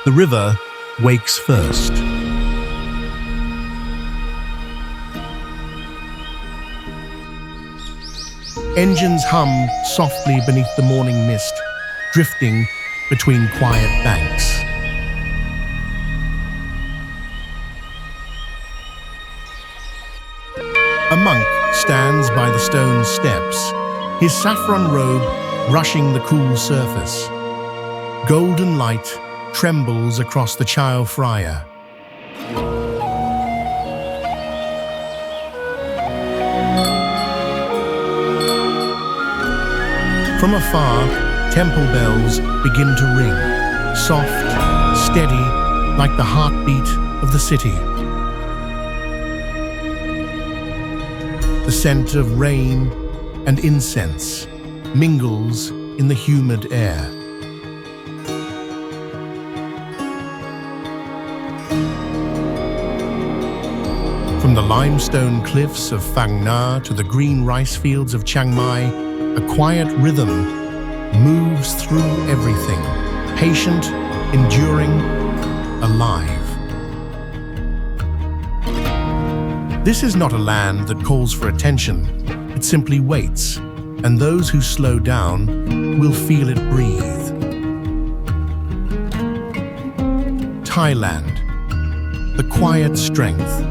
The river wakes first. Engines hum softly beneath the morning mist, drifting between quiet banks. A monk stands by the stone steps, his saffron robe brushing the cool surface. Golden light trembles across the Chao Phraya. From afar, temple bells begin to ring, soft, steady, like the heartbeat of the city. The scent of rain and incense mingles in the humid air. From the limestone cliffs of Phang Nga to the green rice fields of Chiang Mai, a quiet rhythm moves through everything, patient, enduring, alive. This is not a land that calls for attention, it simply waits, and those who slow down will feel it breathe. Thailand, the quiet strength.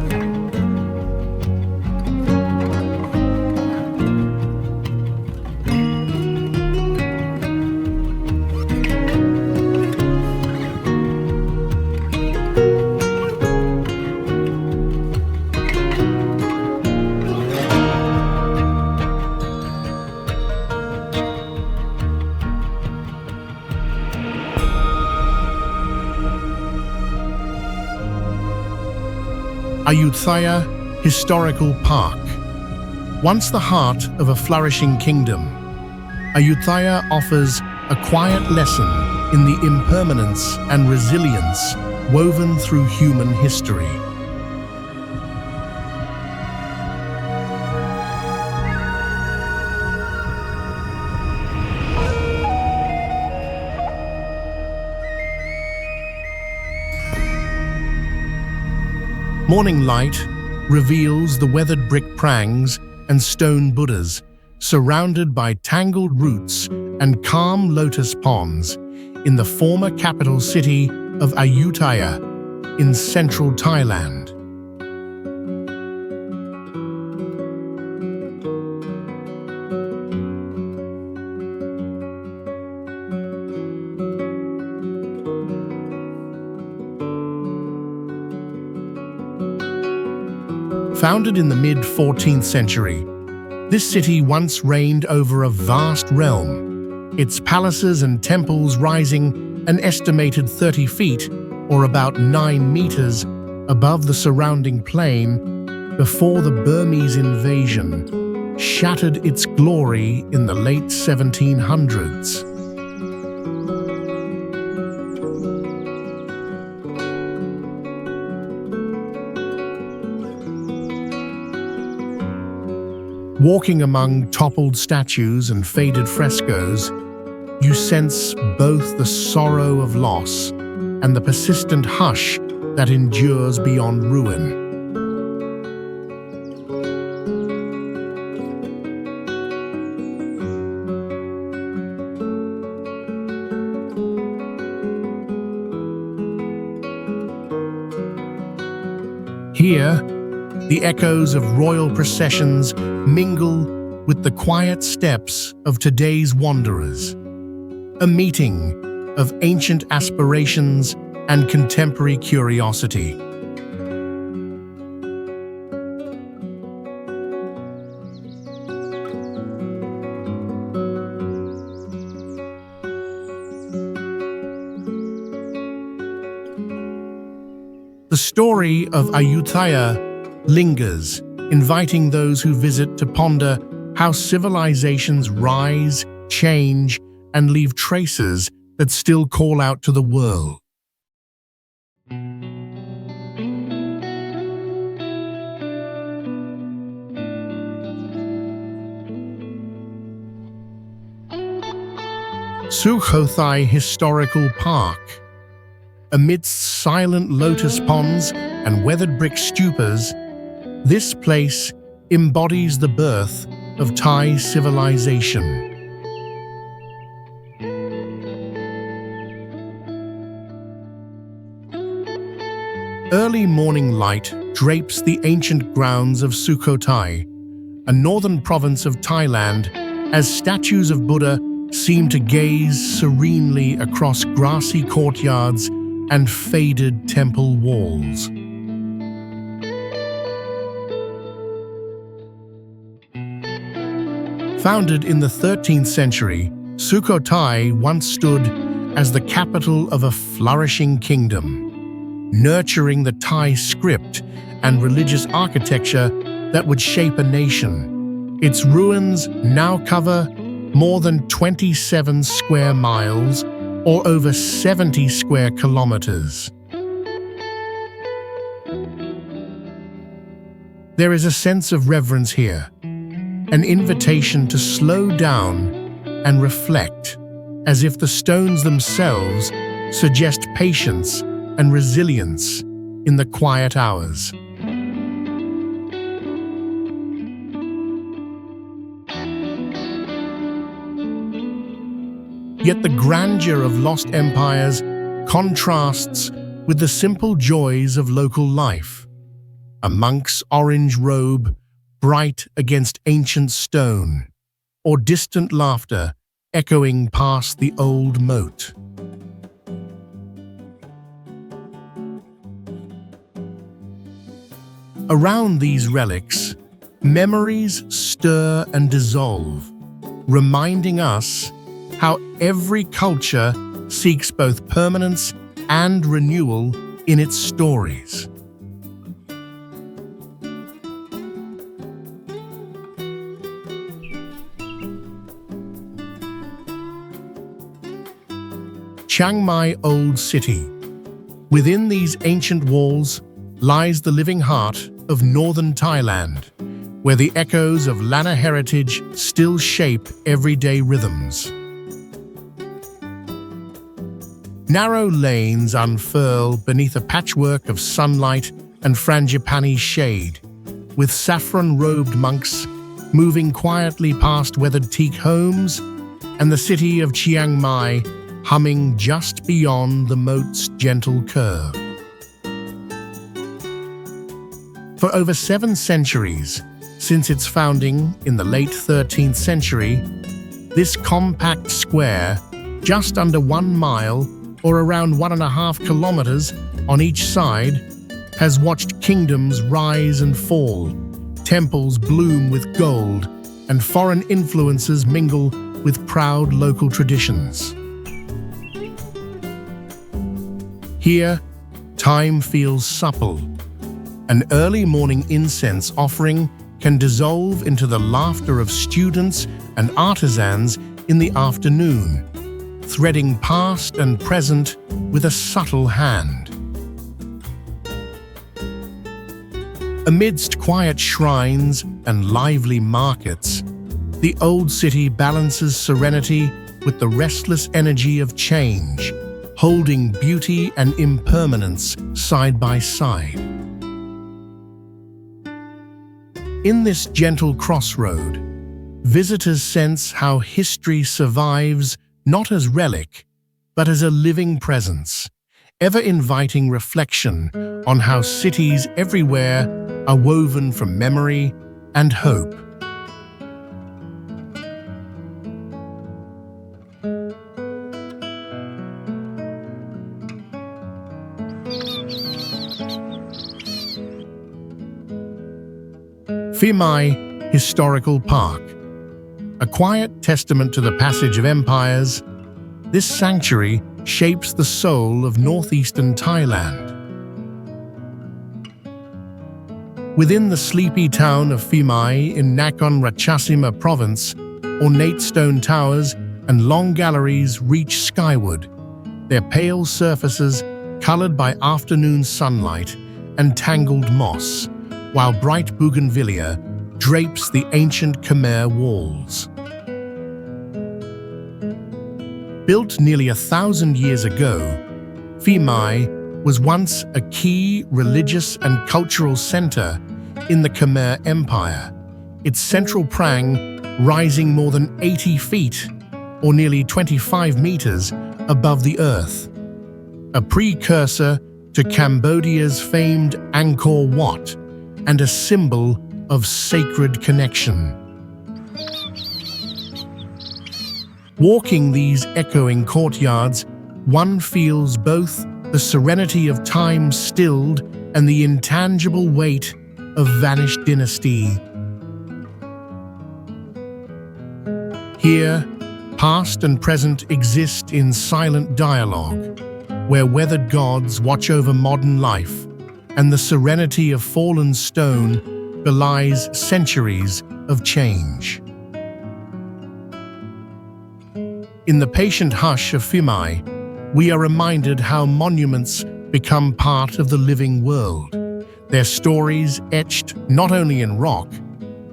Ayutthaya Historical Park. Once the heart of a flourishing kingdom, Ayutthaya offers a quiet lesson in the impermanence and resilience woven through human history. Morning light reveals the weathered brick prangs and stone Buddhas, surrounded by tangled roots and calm lotus ponds in the former capital city of Ayutthaya in central Thailand. Founded in the mid-14th century, this city once reigned over a vast realm, its palaces and temples rising an estimated 30 feet, or about 9 meters, above the surrounding plain before the Burmese invasion shattered its glory in the late 1700s. Walking among toppled statues and faded frescoes, you sense both the sorrow of loss and the persistent hush that endures beyond ruin. Here, the echoes of royal processions mingle with the quiet steps of today's wanderers. A meeting of ancient aspirations and contemporary curiosity. The story of Ayutthaya lingers, inviting those who visit to ponder how civilizations rise, change, and leave traces that still call out to the world. Sukhothai Historical Park. Amidst silent lotus ponds and weathered brick stupas, this place embodies the birth of Thai civilization. Early morning light drapes the ancient grounds of Sukhothai, a northern province of Thailand, as statues of Buddha seem to gaze serenely across grassy courtyards and faded temple walls. Founded in the 13th century, Sukhothai once stood as the capital of a flourishing kingdom, nurturing the Thai script and religious architecture that would shape a nation. Its ruins now cover more than 27 square miles, or over 70 square kilometers. There is a sense of reverence here, an invitation to slow down and reflect, as if the stones themselves suggest patience and resilience in the quiet hours. Yet the grandeur of lost empires contrasts with the simple joys of local life. A monk's orange robe bright against ancient stone, or distant laughter echoing past the old moat. Around these relics, memories stir and dissolve, reminding us how every culture seeks both permanence and renewal in its stories. Chiang Mai Old City. Within these ancient walls lies the living heart of northern Thailand, where the echoes of Lanna heritage still shape everyday rhythms. Narrow lanes unfurl beneath a patchwork of sunlight and frangipani shade, with saffron-robed monks moving quietly past weathered teak homes and the city of Chiang Mai humming just beyond the moat's gentle curve. For over 7 centuries, since its founding in the late 13th century, this compact square, just under 1 mile or around 1.5 kilometers on each side, has watched kingdoms rise and fall, temples bloom with gold, and foreign influences mingle with proud local traditions. Here, time feels supple. An early morning incense offering can dissolve into the laughter of students and artisans in the afternoon, threading past and present with a subtle hand. Amidst quiet shrines and lively markets, the old city balances serenity with the restless energy of change, holding beauty and impermanence side by side. In this gentle crossroad, visitors sense how history survives not as relic, but as a living presence, ever inviting reflection on how cities everywhere are woven from memory and hope. Phi Mai Historical Park. A quiet testament to the passage of empires, this sanctuary shapes the soul of northeastern Thailand. Within the sleepy town of Phi Mai in Nakhon Ratchasima province, ornate stone towers and long galleries reach skyward, their pale surfaces colored by afternoon sunlight and tangled moss, while bright bougainvillea drapes the ancient Khmer walls. Built nearly 1,000 years ago, Phimai was once a key religious and cultural center in the Khmer Empire, its central prang rising more than 80 feet, or nearly 25 meters, above the earth, a precursor to Cambodia's famed Angkor Wat and a symbol of sacred connection. Walking these echoing courtyards, one feels both the serenity of time stilled and the intangible weight of vanished dynasty. Here, past and present exist in silent dialogue, where weathered gods watch over modern life, and the serenity of fallen stone belies centuries of change. In the patient hush of Phimai, we are reminded how monuments become part of the living world, their stories etched not only in rock,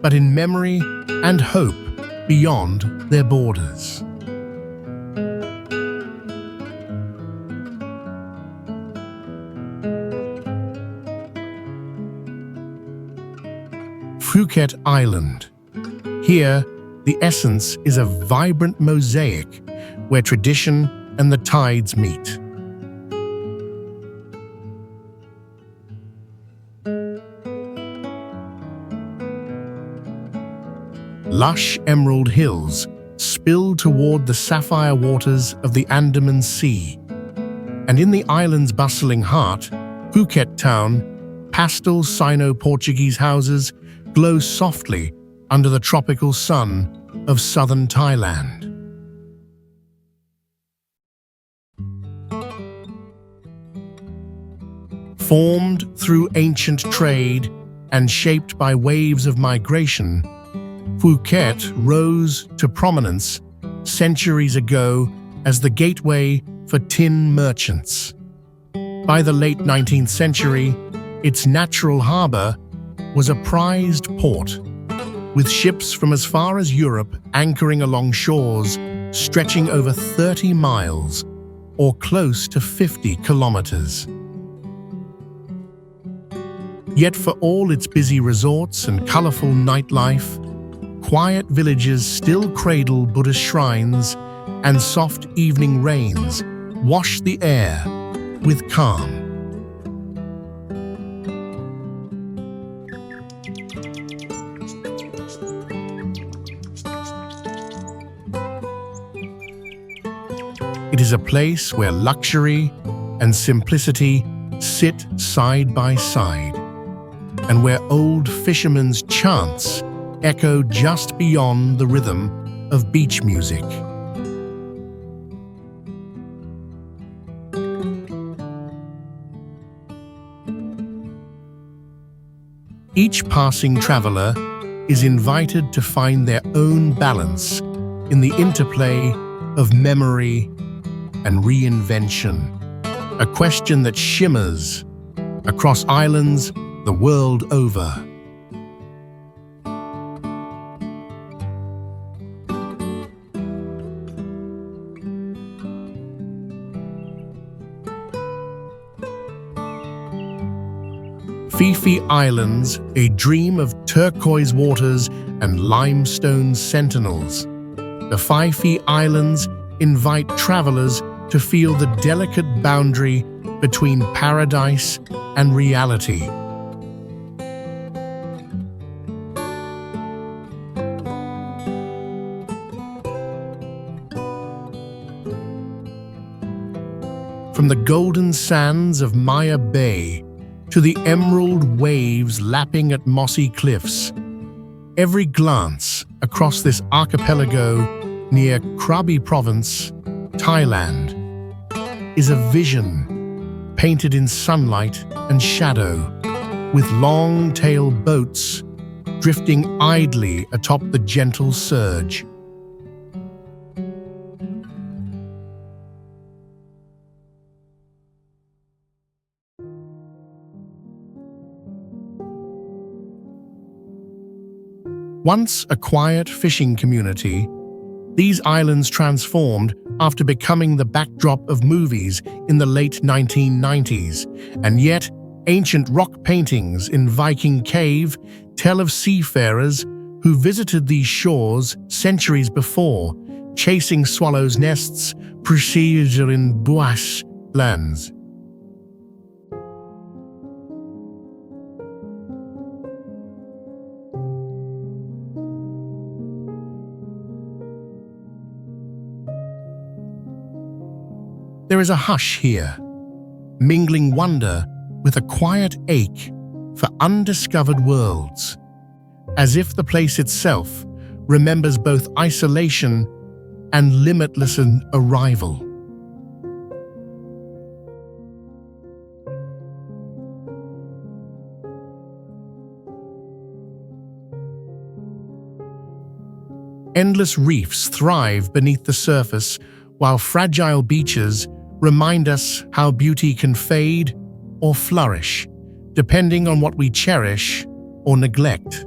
but in memory and hope beyond their borders. Phuket Island. Here, the essence is a vibrant mosaic where tradition and the tides meet. Lush emerald hills spill toward the sapphire waters of the Andaman Sea, and in the island's bustling heart, Phuket town, pastel Sino-Portuguese houses glow softly under the tropical sun of southern Thailand. Formed through ancient trade and shaped by waves of migration, Phuket rose to prominence centuries ago as the gateway for tin merchants. By the late 19th century, its natural harbor was a prized port, with ships from as far as Europe anchoring along shores stretching over 30 miles, or close to 50 kilometers. Yet for all its busy resorts and colorful nightlife, quiet villages still cradle Buddhist shrines, and soft evening rains wash the air with calm. It is a place where luxury and simplicity sit side by side, and where old fishermen's chants echo just beyond the rhythm of beach music. Each passing traveler is invited to find their own balance in the interplay of memory and reinvention, a question that shimmers across islands the world over. Phi Phi Islands, a dream of turquoise waters and limestone sentinels. The Phi Phi Islands invite travelers to feel the delicate boundary between paradise and reality. From the golden sands of Maya Bay to the emerald waves lapping at mossy cliffs, every glance across this archipelago near Krabi Province, Thailand, is a vision painted in sunlight and shadow, with long-tailed boats drifting idly atop the gentle surge. Once a quiet fishing community, These islands transformed after becoming the backdrop of movies in the late 1990s, and yet ancient rock paintings in Viking Cave tell of seafarers who visited these shores centuries before, chasing swallows' nests preserved in bush lands. There is a hush here, mingling wonder with a quiet ache for undiscovered worlds, as if the place itself remembers both isolation and limitless arrival. Endless reefs thrive beneath the surface, while fragile beaches remind us how beauty can fade or flourish, depending on what we cherish or neglect.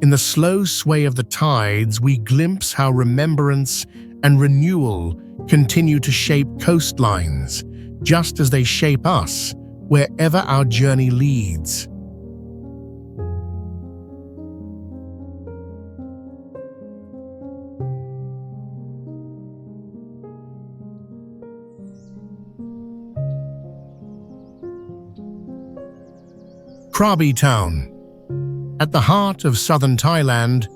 In the slow sway of the tides, we glimpse how remembrance and renewal continue to shape coastlines, just as they shape us wherever our journey leads. Krabi Town. At the heart of southern Thailand,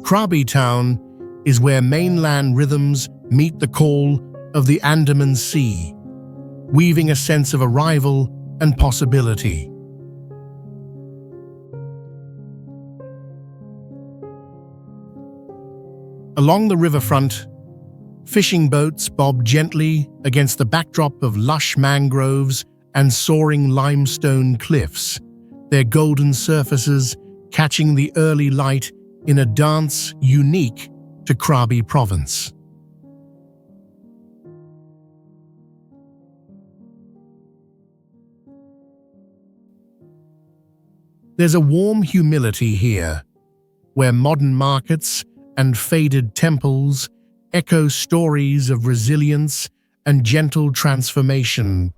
Krabi Town is where mainland rhythms meet the call of the Andaman Sea, weaving a sense of arrival and possibility. Along the riverfront, fishing boats bob gently against the backdrop of lush mangroves and soaring limestone cliffs, their golden surfaces catching the early light in a dance unique to Krabi province. There's a warm humility here, where modern markets and faded temples echo stories of resilience and gentle transformation.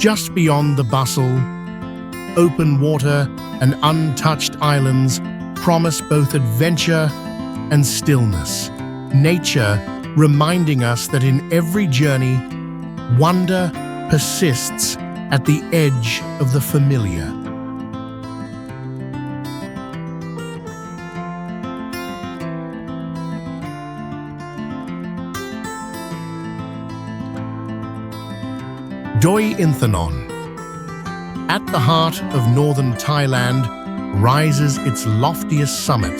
Just beyond the bustle, open water and untouched islands promise both adventure and stillness. Nature reminding us that in every journey, wonder persists at the edge of the familiar. Doi Inthanon. At the heart of northern Thailand rises its loftiest summit,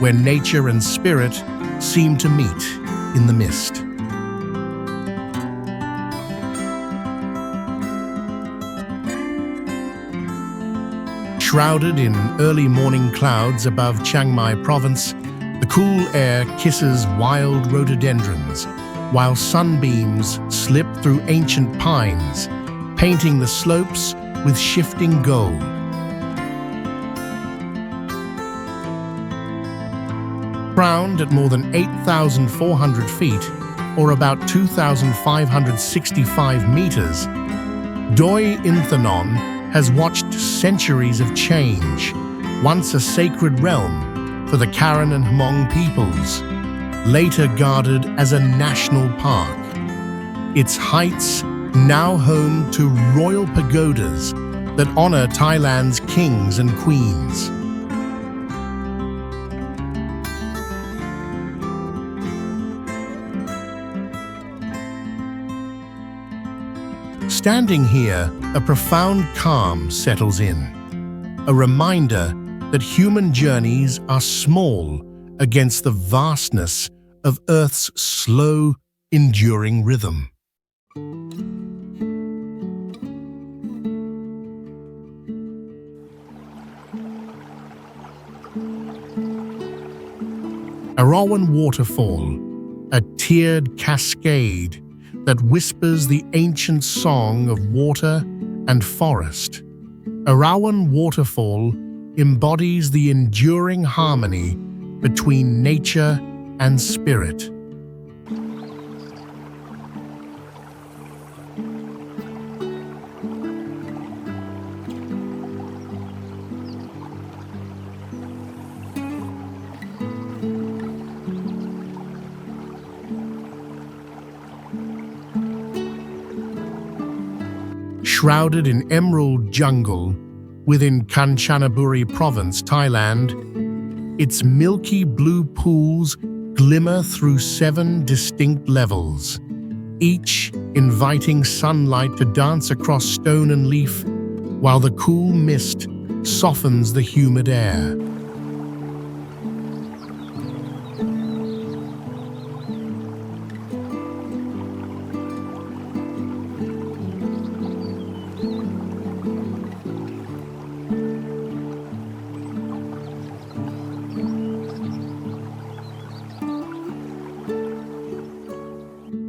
where nature and spirit seem to meet in the mist. Shrouded in early morning clouds above Chiang Mai province, the cool air kisses wild rhododendrons, while sunbeams slip through ancient pines, painting the slopes with shifting gold. Crowned at more than 8,400 feet, or about 2,565 meters, Doi Inthanon has watched centuries of change, once a sacred realm for the Karen and Hmong peoples, later guarded as a national park. Its heights now home to royal pagodas that honor Thailand's kings and queens. Standing here, a profound calm settles in, a reminder that human journeys are small against the vastness of Earth's slow, enduring rhythm. Arawan Waterfall, a tiered cascade that whispers the ancient song of water and forest. Arawan Waterfall embodies the enduring harmony between nature and spirit. Shrouded in emerald jungle within Kanchanaburi province, Thailand, its milky blue pools glimmer through 7 distinct levels, each inviting sunlight to dance across stone and leaf while the cool mist softens the humid air.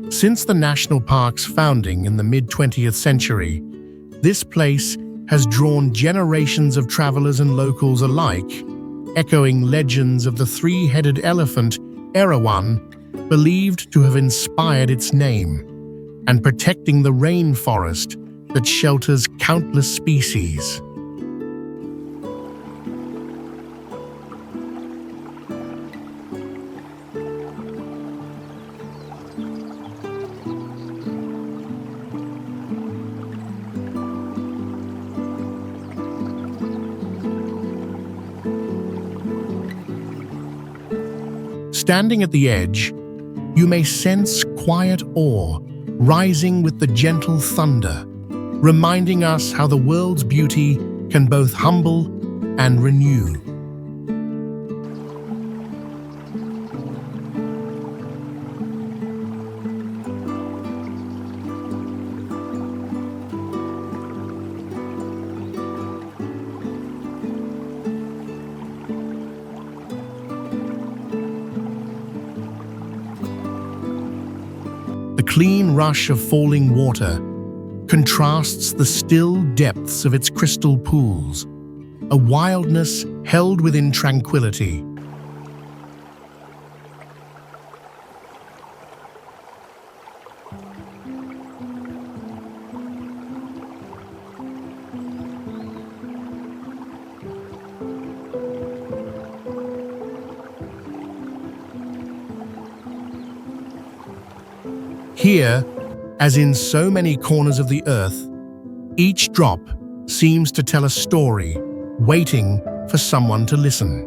Since the national park's founding in the mid-20th century, this place has drawn generations of travelers and locals alike, echoing legends of the 3-headed elephant, Erawan, believed to have inspired its name, and protecting the rainforest that shelters countless species. Standing at the edge, you may sense quiet awe rising with the gentle thunder, reminding us how the world's beauty can both humble and renew. The clean rush of falling water contrasts the still depths of its crystal pools, a wildness held within tranquility. Here, as in so many corners of the earth, each drop seems to tell a story, waiting for someone to listen.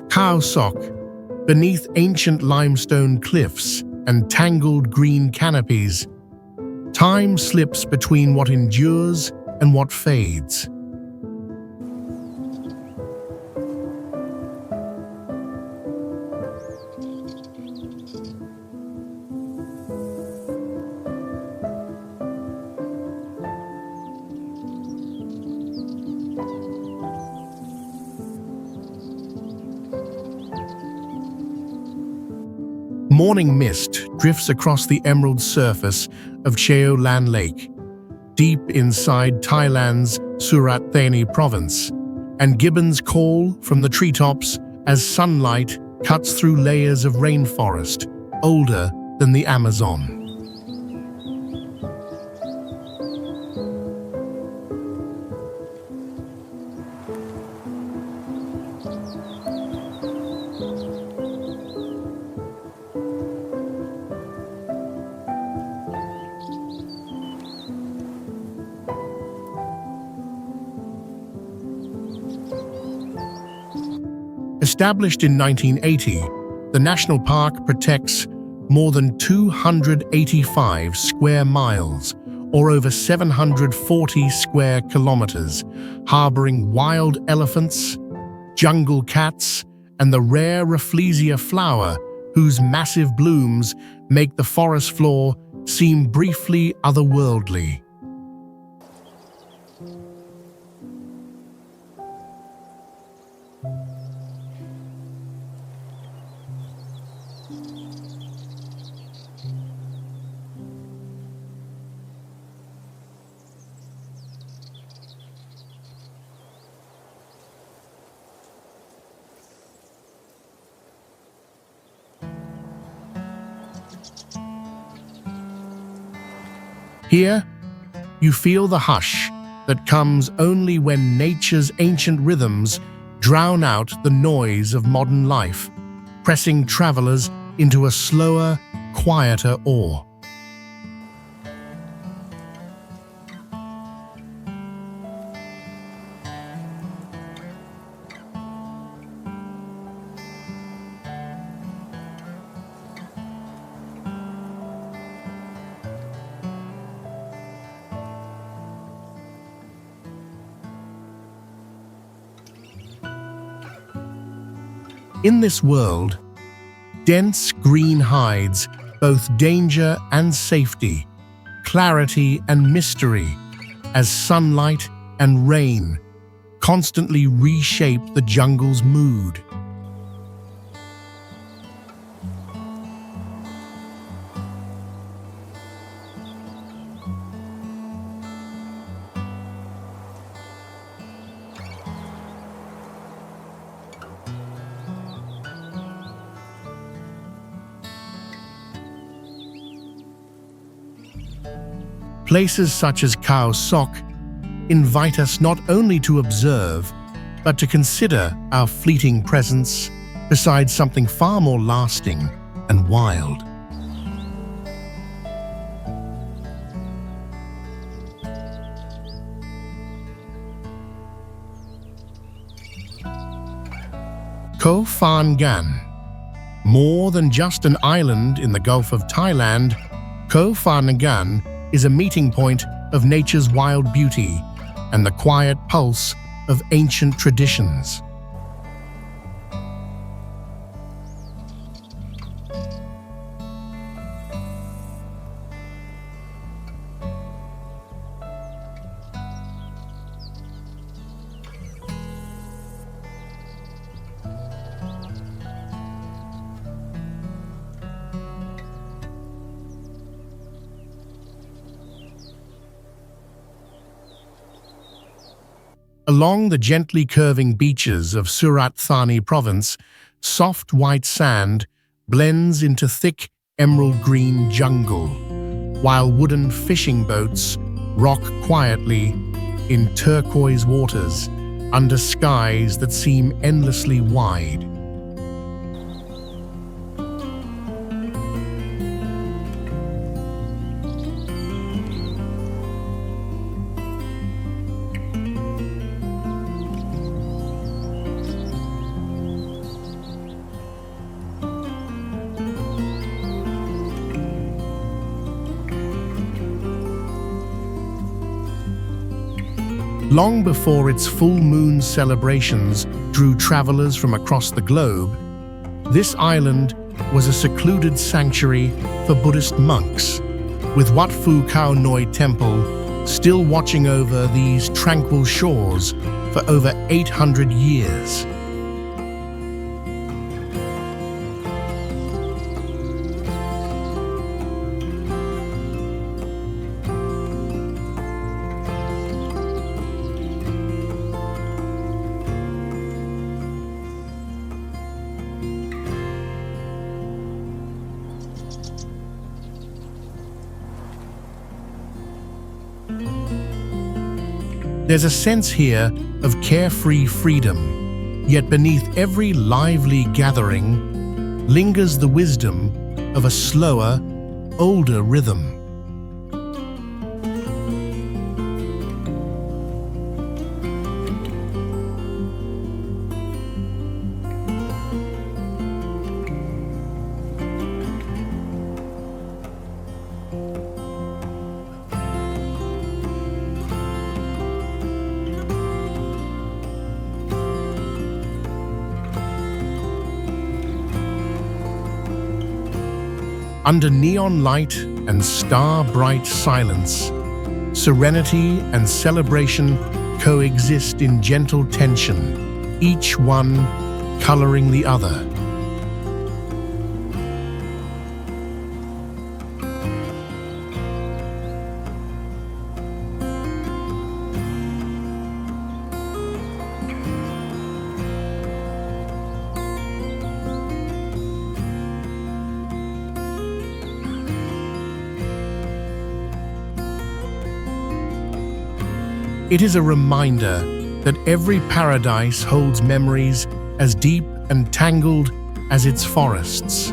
Khao Sok, beneath ancient limestone cliffs and tangled green canopies, time slips between what endures and what fades. Morning mist drifts across the emerald surface of Cheo Lan Lake, deep inside Thailand's Surat Thani province, and gibbons call from the treetops as sunlight cuts through layers of rainforest older than the Amazon. Established in 1980, the national park protects more than 285 square miles, or over 740 square kilometers, harboring wild elephants, jungle cats, and the rare Rafflesia flower, whose massive blooms make the forest floor seem briefly otherworldly. Here, you feel the hush that comes only when nature's ancient rhythms drown out the noise of modern life, pressing travelers into a slower, quieter awe. In this world, dense green hides both danger and safety, clarity and mystery, as sunlight and rain constantly reshape the jungle's mood. Places such as Khao Sok invite us not only to observe, but to consider our fleeting presence beside something far more lasting and wild. Koh Phan Gan. More than just an island in the Gulf of Thailand, Koh Phan Gan is a meeting point of nature's wild beauty and the quiet pulse of ancient traditions. Along the gently curving beaches of Surat Thani province, soft white sand blends into thick emerald green jungle, while wooden fishing boats rock quietly in turquoise waters under skies that seem endlessly wide. Long before its full moon celebrations drew travelers from across the globe, this island was a secluded sanctuary for Buddhist monks, with Wat Phu Khao Noi Temple still watching over these tranquil shores for over 800 years. There's a sense here of carefree freedom, yet beneath every lively gathering lingers the wisdom of a slower, older rhythm. Under neon light and star-bright silence, serenity and celebration coexist in gentle tension, each one coloring the other. It is a reminder that every paradise holds memories as deep and tangled as its forests,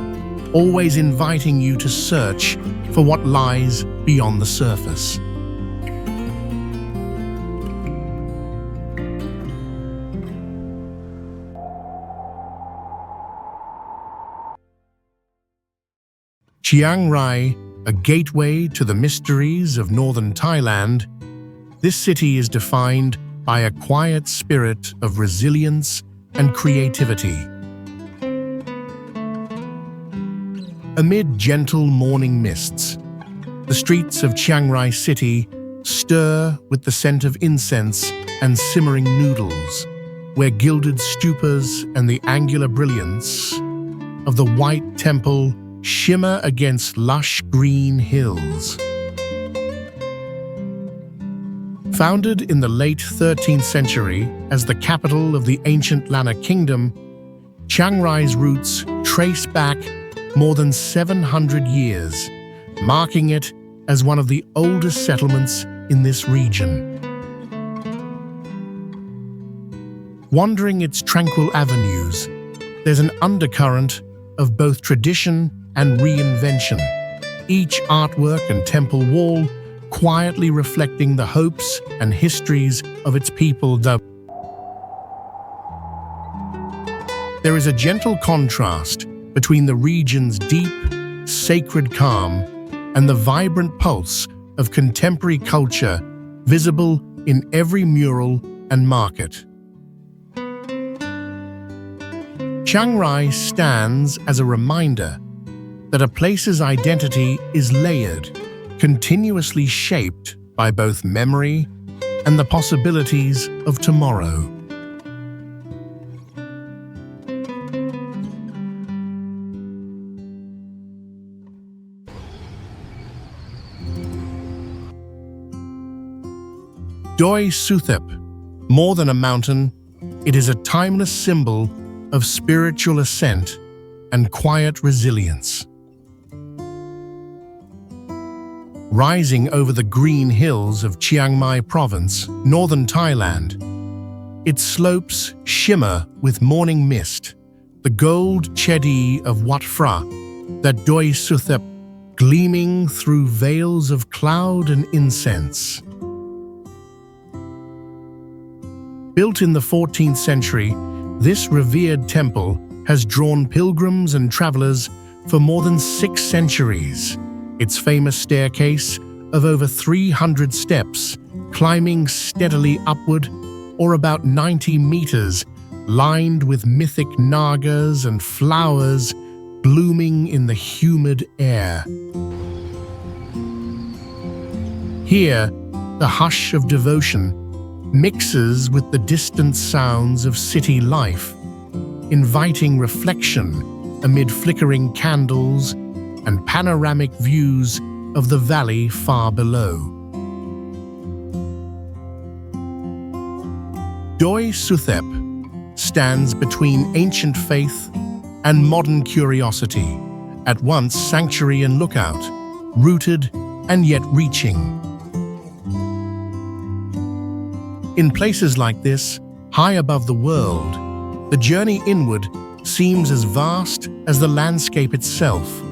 always inviting you to search for what lies beyond the surface. Chiang Rai, a gateway to the mysteries of northern Thailand, this city is defined by a quiet spirit of resilience and creativity. Amid gentle morning mists, the streets of Chiang Rai City stir with the scent of incense and simmering noodles, where gilded stupas and the angular brilliance of the white temple shimmer against lush green hills. Founded in the late 13th century as the capital of the ancient Lanna Kingdom, Chiang Rai's roots trace back more than 700 years, marking it as one of the oldest settlements in this region. Wandering its tranquil avenues, there's an undercurrent of both tradition and reinvention, each artwork and temple wall quietly reflecting the hopes and histories of its people. There is a gentle contrast between the region's deep, sacred calm and the vibrant pulse of contemporary culture visible in every mural and market. Chiang Rai stands as a reminder that a place's identity is layered, continuously shaped by both memory and the possibilities of tomorrow. Doi Suthep, more than a mountain, it is a timeless symbol of spiritual ascent and quiet resilience. Rising over the green hills of Chiang Mai Province, northern Thailand, its slopes shimmer with morning mist, the gold chedi of Wat Phra, that Doi Suthep gleaming through veils of cloud and incense. Built in the 14th century, this revered temple has drawn pilgrims and travelers for more than 6 centuries. Its famous staircase of over 300 steps, climbing steadily upward, or about 90 meters, lined with mythic nagas and flowers blooming in the humid air. Here, the hush of devotion mixes with the distant sounds of city life, inviting reflection amid flickering candles and panoramic views of the valley far below. Doi Suthep stands between ancient faith and modern curiosity, at once sanctuary and lookout, rooted and yet reaching. In places like this, high above the world, the journey inward seems as vast as the landscape itself,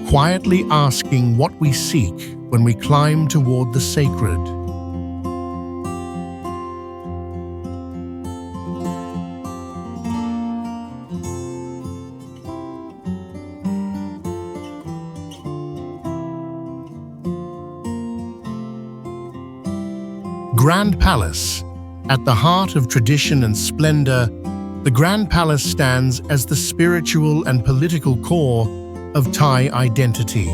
quietly asking what we seek when we climb toward the sacred. Grand Palace. At the heart of tradition and splendor, the Grand Palace stands as the spiritual and political core of Thai identity.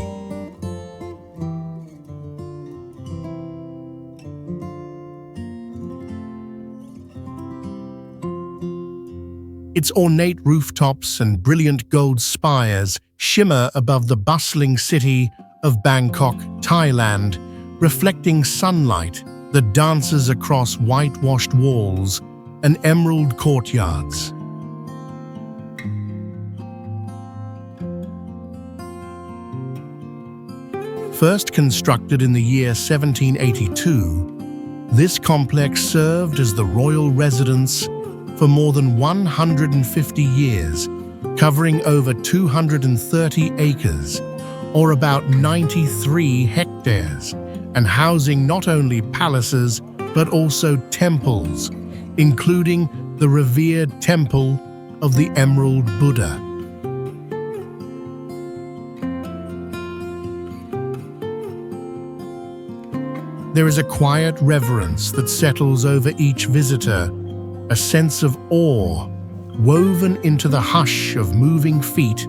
Its ornate rooftops and brilliant gold spires shimmer above the bustling city of Bangkok, Thailand, reflecting sunlight that dances across whitewashed walls and emerald courtyards. First constructed in the year 1782, this complex served as the royal residence for more than 150 years, covering over 230 acres, or about 93 hectares, and housing not only palaces but also temples, including the revered Temple of the Emerald Buddha. There is a quiet reverence that settles over each visitor, a sense of awe woven into the hush of moving feet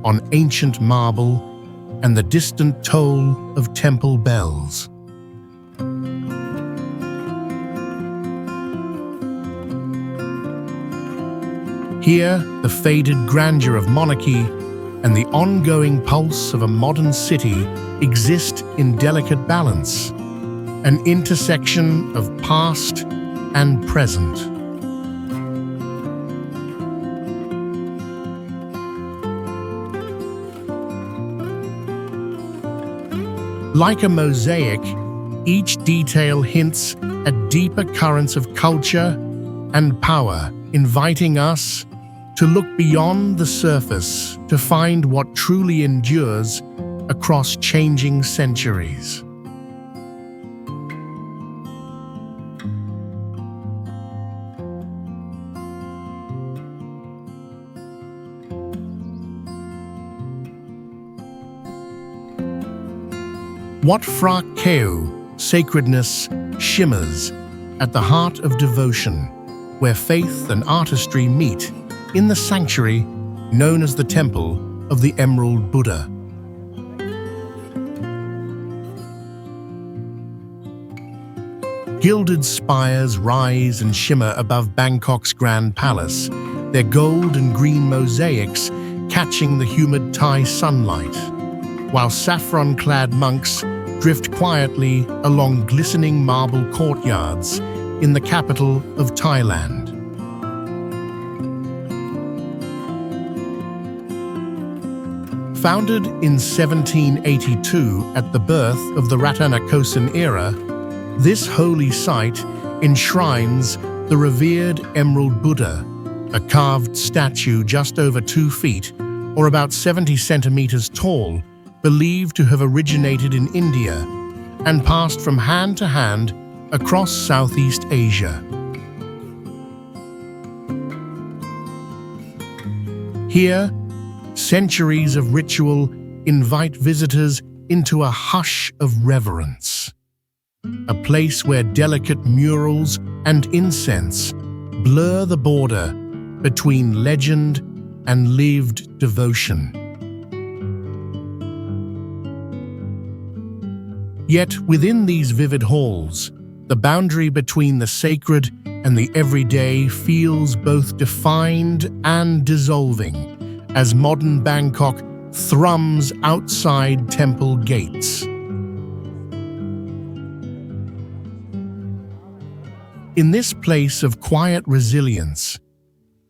on ancient marble and the distant toll of temple bells. Here, the faded grandeur of monarchy and the ongoing pulse of a modern city exist in delicate balance, an intersection of past and present. Like a mosaic, each detail hints at deeper currents of culture and power, inviting us to look beyond the surface to find what truly endures across changing centuries. Wat Phra Keo, sacredness, shimmers at the heart of devotion, where faith and artistry meet in the sanctuary known as the Temple of the Emerald Buddha. Gilded spires rise and shimmer above Bangkok's Grand Palace, their gold and green mosaics catching the humid Thai sunlight, while saffron-clad monks drift quietly along glistening marble courtyards in the capital of Thailand. Founded in 1782 at the birth of the Ratanakosin era, this holy site enshrines the revered Emerald Buddha, a carved statue just over 2 feet, or about 70 centimeters tall, believed to have originated in India and passed from hand to hand across Southeast Asia. Here, centuries of ritual invite visitors into a hush of reverence, a place where delicate murals and incense blur the border between legend and lived devotion. Yet within these vivid halls, the boundary between the sacred and the everyday feels both defined and dissolving as modern Bangkok thrums outside temple gates. In this place of quiet resilience,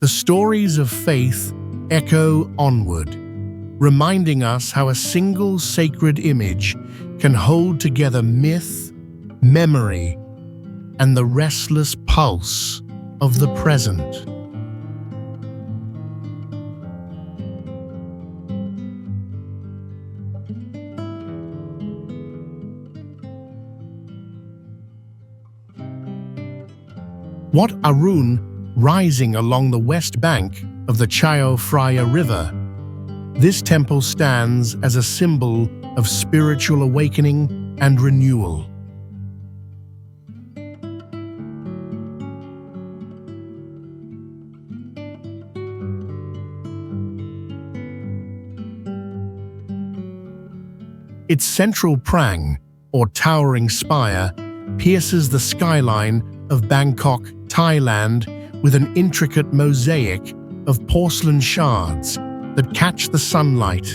the stories of faith echo onward, reminding us how a single sacred image can hold together myth, memory, and the restless pulse of the present. Wat Arun, rising along the west bank of the Chao Phraya River, this temple stands as a symbol of spiritual awakening and renewal. Its central prang, or towering spire, pierces the skyline of Bangkok, Thailand, with an intricate mosaic of porcelain shards that catch the sunlight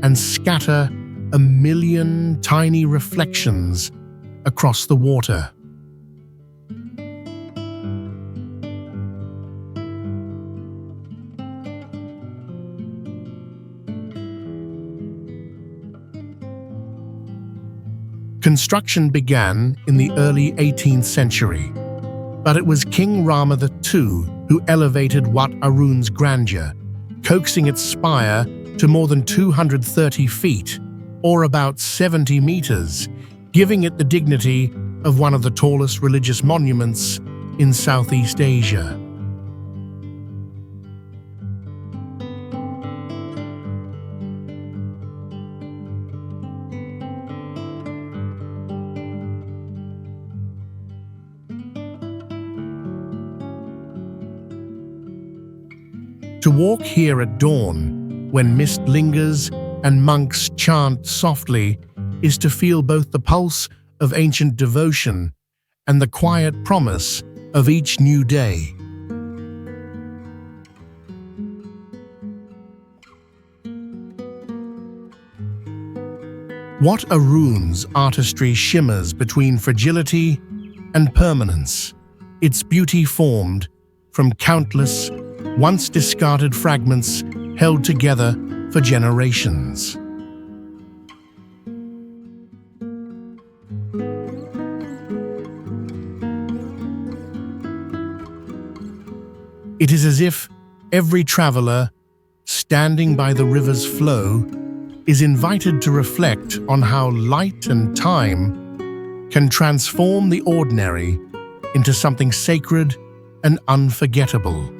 and scatter a million tiny reflections across the water. Construction began in the early 18th century, but it was King Rama II who elevated Wat Arun's grandeur, coaxing its spire to more than 230 feet, or about 70 meters, giving it the dignity of one of the tallest religious monuments in Southeast Asia. To walk here at dawn, when mist lingers and monks chant softly, is to feel both the pulse of ancient devotion and the quiet promise of each new day. Wat Arun's artistry shimmers between fragility and permanence, its beauty formed from countless once discarded fragments held together for generations. It is as if every traveler, standing by the river's flow, is invited to reflect on how light and time can transform the ordinary into something sacred and unforgettable.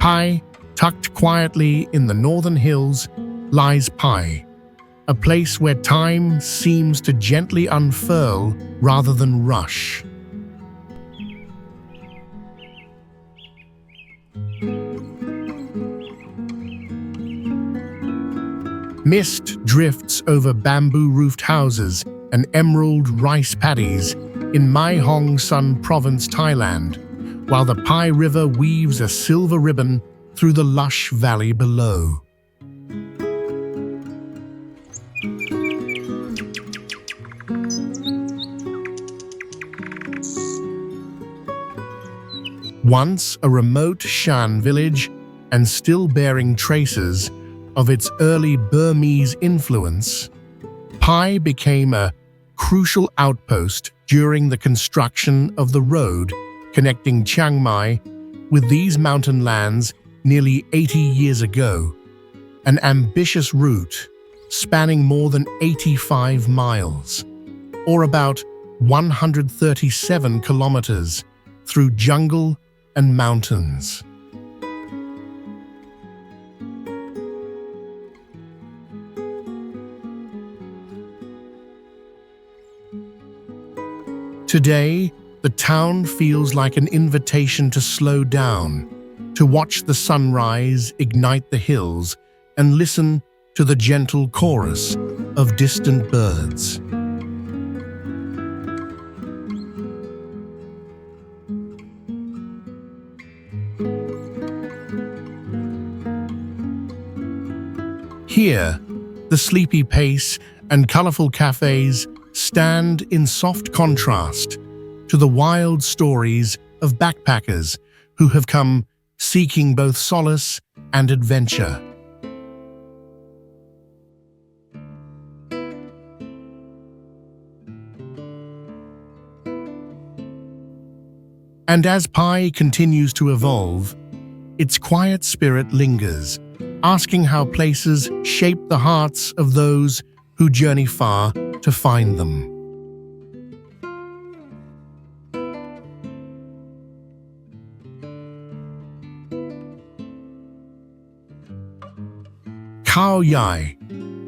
Pai, tucked quietly in the northern hills, lies Pai, a place where time seems to gently unfurl rather than rush. Mist drifts over bamboo-roofed houses and emerald rice paddies in Mae Hong Son Province, Thailand, while the Pai River weaves a silver ribbon through the lush valley below. Once a remote Shan village and still bearing traces of its early Burmese influence, Pai became a crucial outpost during the construction of the road connecting Chiang Mai with these mountain lands nearly 80 years ago, an ambitious route spanning more than 85 miles, or about 137 kilometers through jungle and mountains. Today, the town feels like an invitation to slow down, to watch the sunrise ignite the hills and listen to the gentle chorus of distant birds. Here, the sleepy pace and colorful cafes stand in soft contrast to the wild stories of backpackers who have come seeking both solace and adventure. And as Pai continues to evolve, its quiet spirit lingers, asking how places shape the hearts of those who journey far to find them. Khao Yai.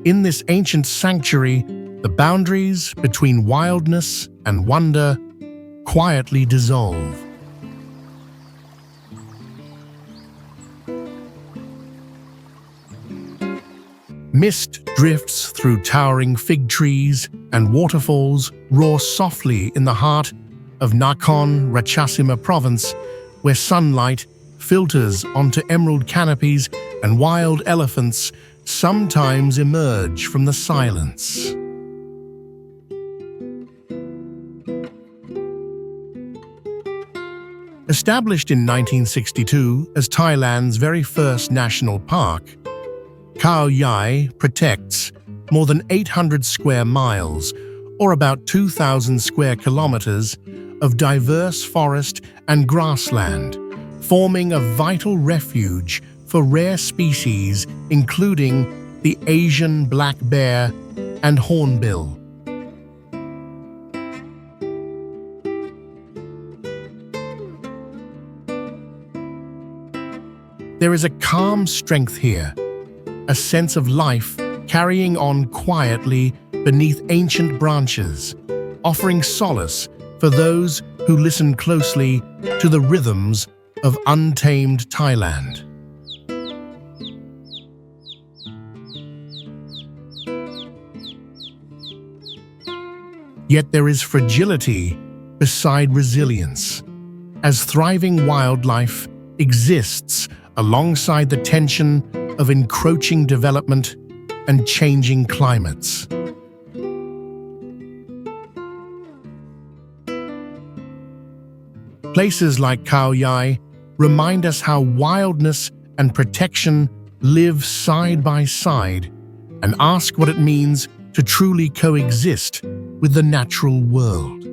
In this ancient sanctuary, the boundaries between wildness and wonder quietly dissolve. Mist drifts through towering fig trees, and waterfalls roar softly in the heart of Nakhon Ratchasima province, where sunlight filters onto emerald canopies and wild elephants sometimes emerge from the silence. Established in 1962 as Thailand's very first national park, Khao Yai protects more than 800 square miles, or about 2,000 square kilometers, of diverse forest and grassland, forming a vital refuge for rare species including the Asian black bear and hornbill. There is a calm strength here, a sense of life carrying on quietly beneath ancient branches, offering solace for those who listen closely to the rhythms of untamed Thailand. Yet there is fragility beside resilience, as thriving wildlife exists alongside the tension of encroaching development and changing climates. Places like Khao Yai remind us how wildness and protection live side by side, and ask what it means to truly coexist with the natural world.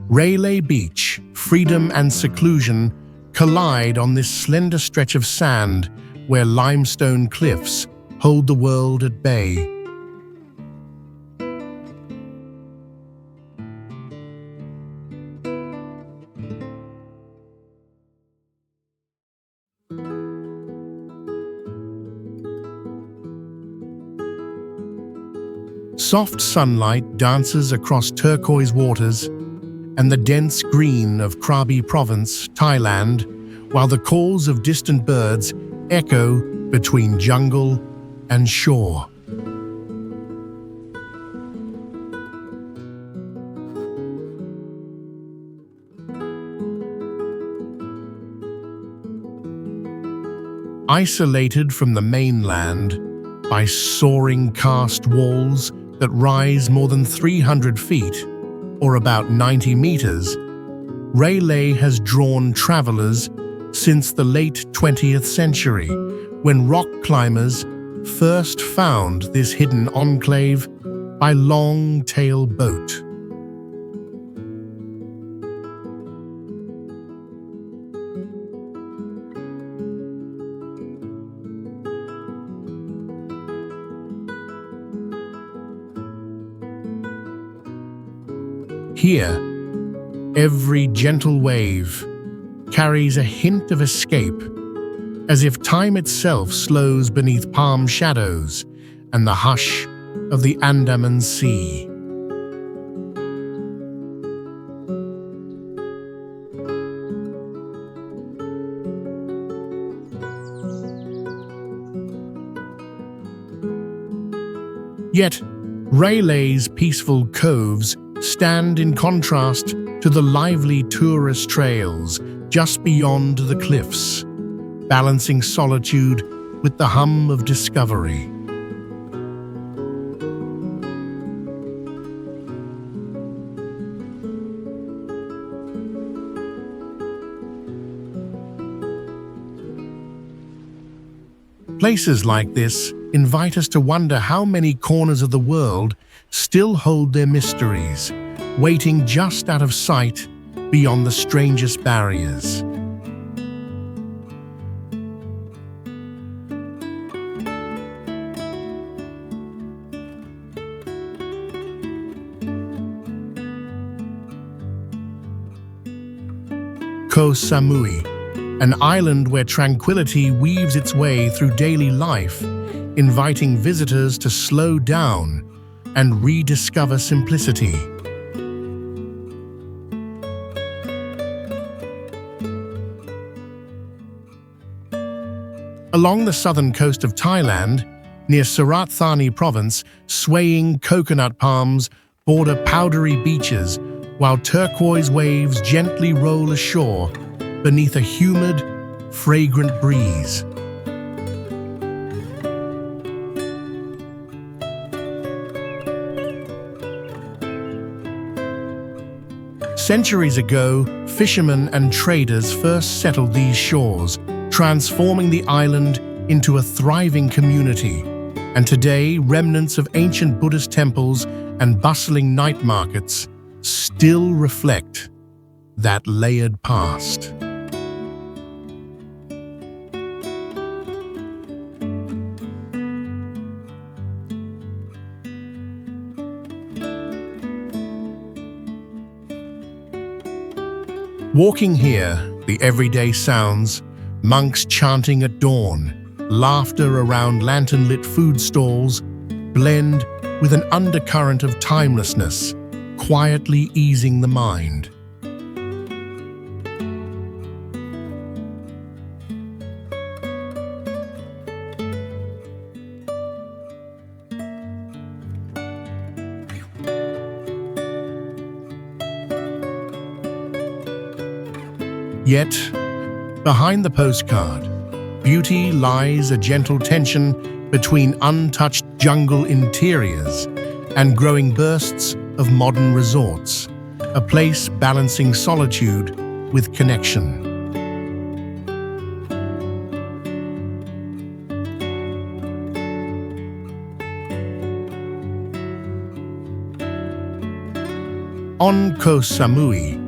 Railay Beach, freedom and seclusion collide on this slender stretch of sand where limestone cliffs hold the world at bay. Soft sunlight dances across turquoise waters and the dense green of Krabi province, Thailand, while the calls of distant birds echo between jungle and shore. Isolated from the mainland by soaring karst walls that rise more than 300 feet, or about 90 meters, Railay has drawn travelers since the late 20th century, when rock climbers first found this hidden enclave by long-tail boat. Here, every gentle wave carries a hint of escape, as if time itself slows beneath palm shadows and the hush of the Andaman Sea. Yet, Raylay's peaceful coves stand in contrast to the lively tourist trails just beyond the cliffs, balancing solitude with the hum of discovery. Places like this invite us to wonder how many corners of the world still hold their mysteries, waiting just out of sight beyond the strangest barriers. Koh Samui, an island where tranquility weaves its way through daily life, inviting visitors to slow down and rediscover simplicity. Along the southern coast of Thailand, near Surat Thani province, swaying coconut palms border powdery beaches, while turquoise waves gently roll ashore beneath a humid, fragrant breeze. Centuries ago, fishermen and traders first settled these shores, transforming the island into a thriving community. And today, remnants of ancient Buddhist temples and bustling night markets still reflect that layered past. Walking here, the everyday sounds, monks chanting at dawn, laughter around lantern-lit food stalls, blend with an undercurrent of timelessness, quietly easing the mind. Yet, behind the postcard, beauty lies a gentle tension between untouched jungle interiors and growing bursts of modern resorts, a place balancing solitude with connection. On Koh Samui,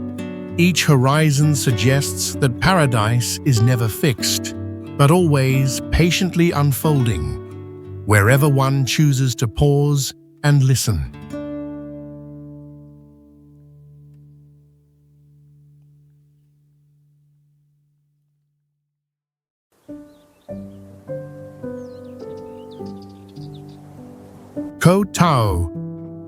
each horizon suggests that paradise is never fixed, but always patiently unfolding, wherever one chooses to pause and listen. Koh Tao,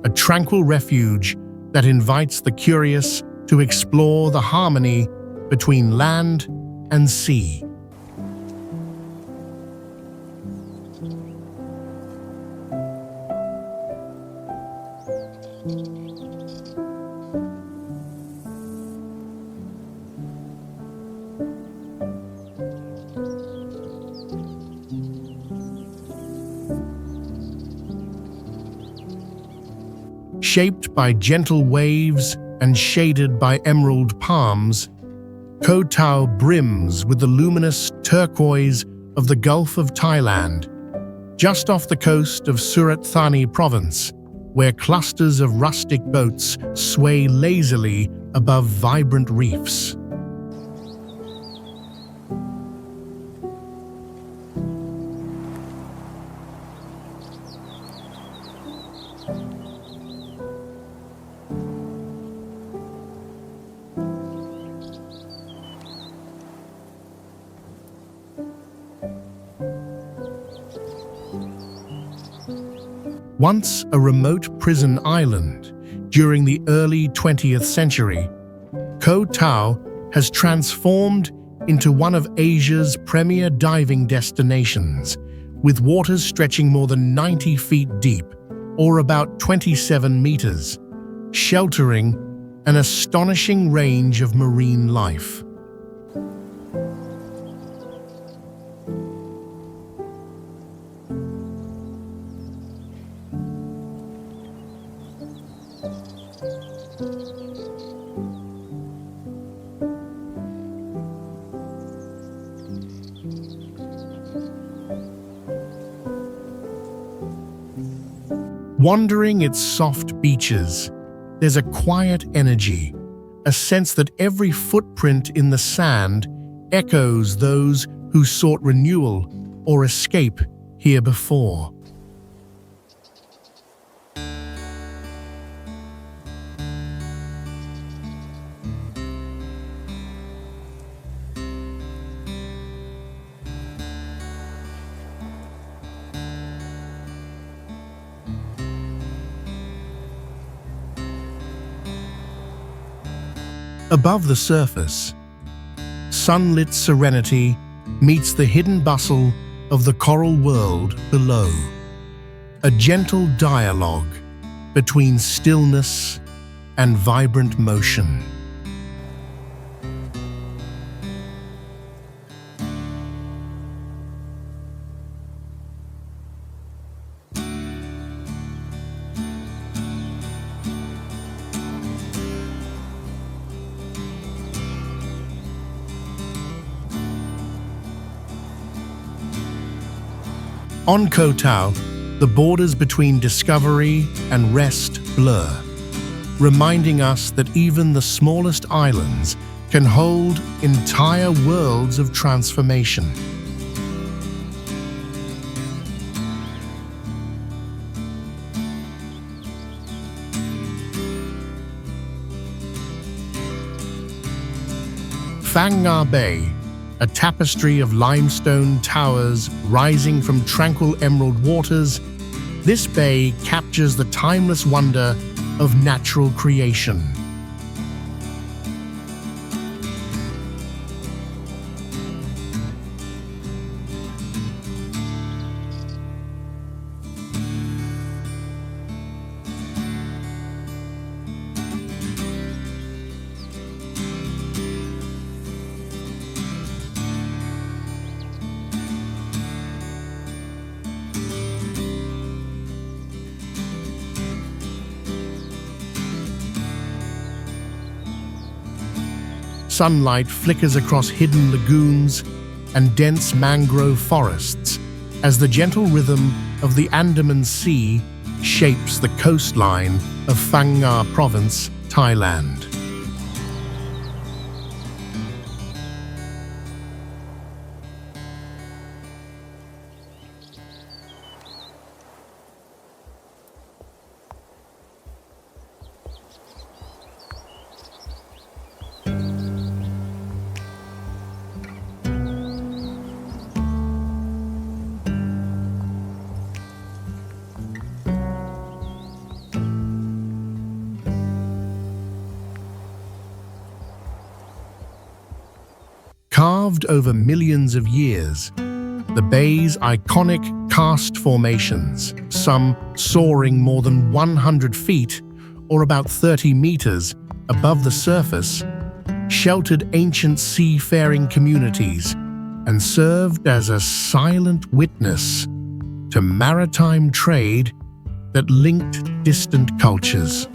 a tranquil refuge that invites the curious to explore the harmony between land and sea. Shaped by gentle waves and shaded by emerald palms, Koh Tao brims with the luminous turquoise of the Gulf of Thailand, just off the coast of Surat Thani province, where clusters of rustic boats sway lazily above vibrant reefs. Once a remote prison island, during the early 20th century, Koh Tao has transformed into one of Asia's premier diving destinations, with waters stretching more than 90 feet deep, or about 27 meters, sheltering an astonishing range of marine life. Wandering its soft beaches, there's a quiet energy, a sense that every footprint in the sand echoes those who sought renewal or escape here before. Above the surface, sunlit serenity meets the hidden bustle of the coral world below. A gentle dialogue between stillness and vibrant motion. On Koh Tao, the borders between discovery and rest blur, reminding us that even the smallest islands can hold entire worlds of transformation. Phang Nga Bay, a tapestry of limestone towers rising from tranquil emerald waters, this bay captures the timeless wonder of natural creation. Sunlight flickers across hidden lagoons and dense mangrove forests as the gentle rhythm of the Andaman Sea shapes the coastline of Phang Nga Province, Thailand. Carved over millions of years, the bay's iconic karst formations, some soaring more than 100 feet or about 30 meters above the surface, sheltered ancient seafaring communities and served as a silent witness to maritime trade that linked distant cultures.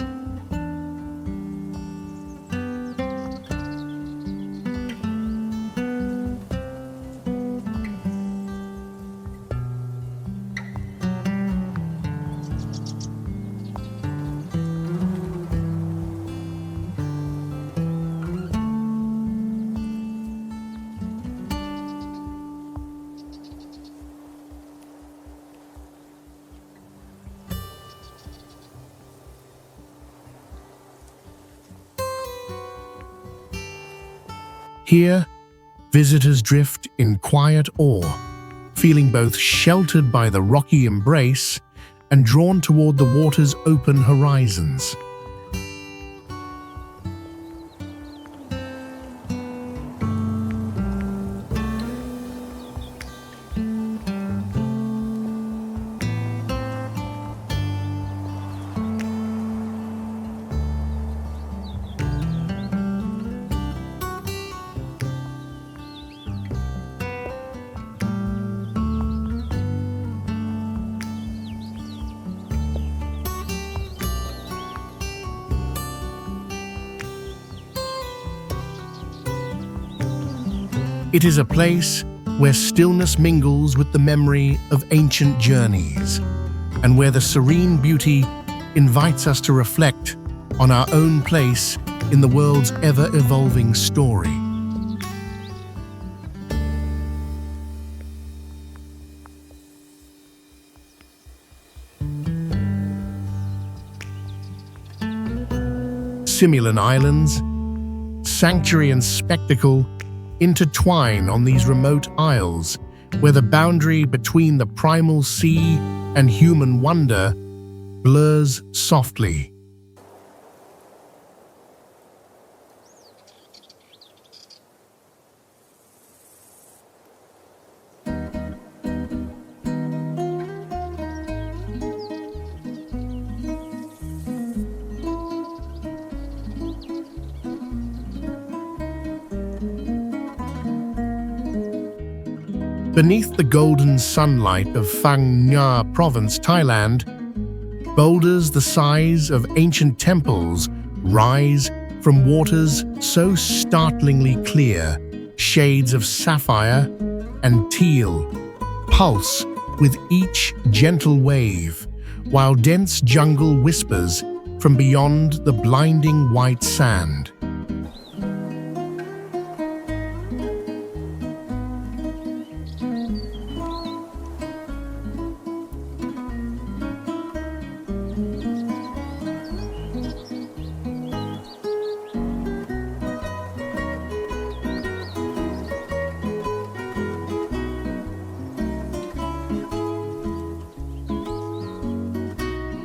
Here, visitors drift in quiet awe, feeling both sheltered by the rocky embrace and drawn toward the water's open horizons. It is a place where stillness mingles with the memory of ancient journeys, and where the serene beauty invites us to reflect on our own place in the world's ever-evolving story. Simulan Islands, sanctuary and spectacle intertwine on these remote isles, where the boundary between the primal sea and human wonder blurs softly. Beneath the golden sunlight of Phang Nga Province, Thailand, boulders the size of ancient temples rise from waters so startlingly clear, shades of sapphire and teal pulse with each gentle wave, while dense jungle whispers from beyond the blinding white sand.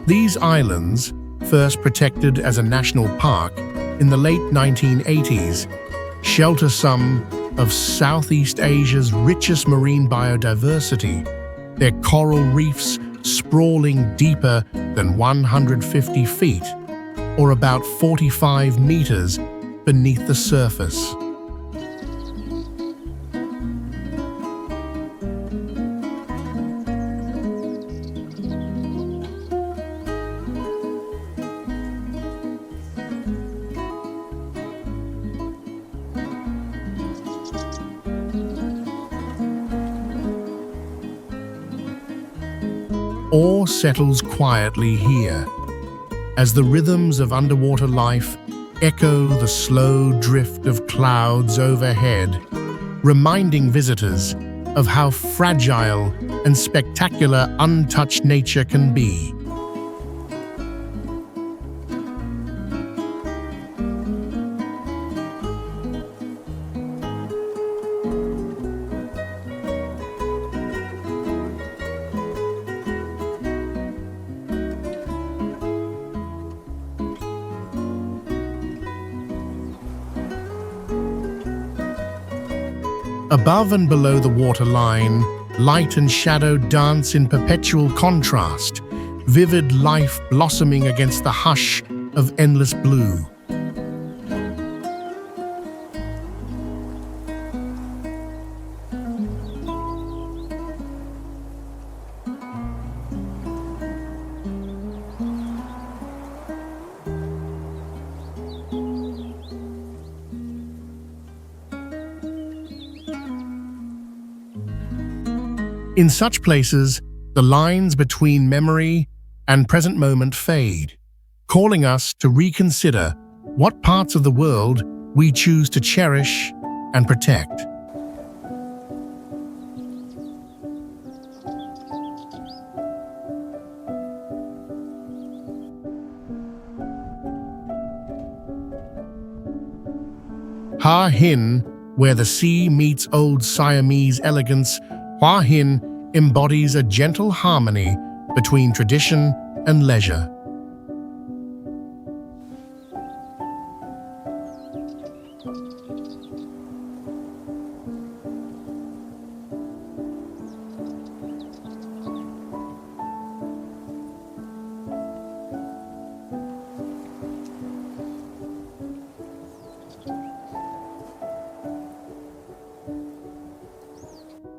These islands, first protected as a national park in the late 1980s, shelter some of Southeast Asia's richest marine biodiversity, their coral reefs sprawling deeper than 150 feet, or about 45 meters beneath the surface. Awe settles quietly here, as the rhythms of underwater life echo the slow drift of clouds overhead, reminding visitors of how fragile and spectacular untouched nature can be. Above and below the waterline, light and shadow dance in perpetual contrast, vivid life blossoming against the hush of endless blue. In such places, the lines between memory and present moment fade, calling us to reconsider what parts of the world we choose to cherish and protect. Ha Hin, where the sea meets old Siamese elegance, Hua Hin embodies a gentle harmony between tradition and leisure.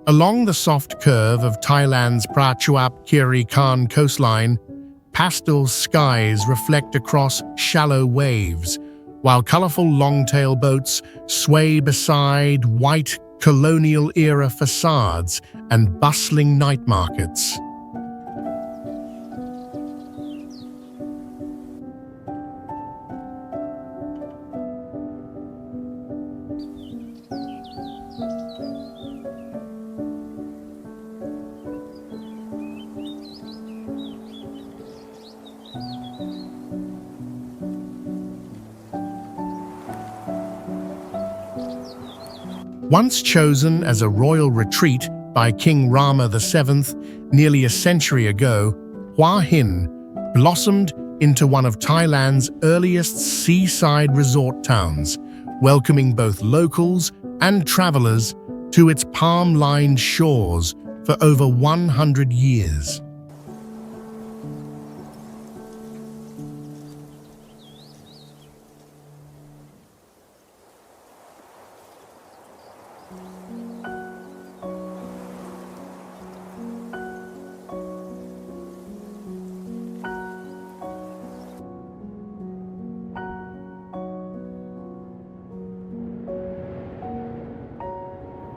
Along the soft curve of Thailand's Prachuap Khiri Khan coastline, pastel skies reflect across shallow waves, while colorful longtail boats sway beside white colonial-era facades and bustling night markets. Once chosen as a royal retreat by King Rama VII nearly a century ago, Hua Hin blossomed into one of Thailand's earliest seaside resort towns, welcoming both locals and travelers to its palm-lined shores for over 100 years.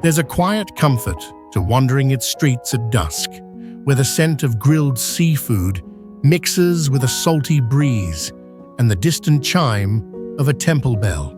There's a quiet comfort to wandering its streets at dusk, where the scent of grilled seafood mixes with a salty breeze and the distant chime of a temple bell.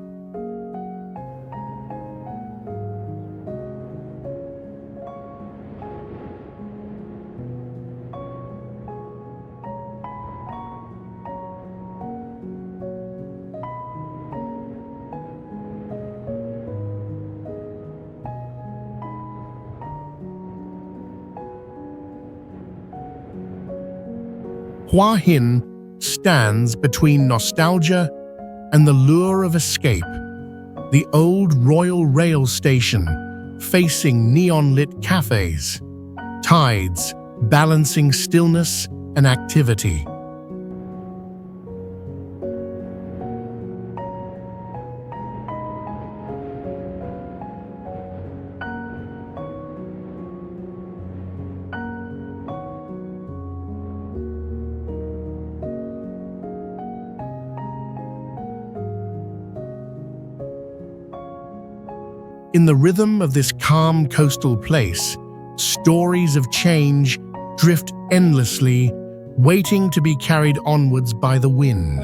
Hua Hin stands between nostalgia and the lure of escape. The old Royal Rail Station, facing neon-lit cafes, tides balancing stillness and activity. In the rhythm of this calm coastal place, stories of change drift endlessly, waiting to be carried onwards by the wind.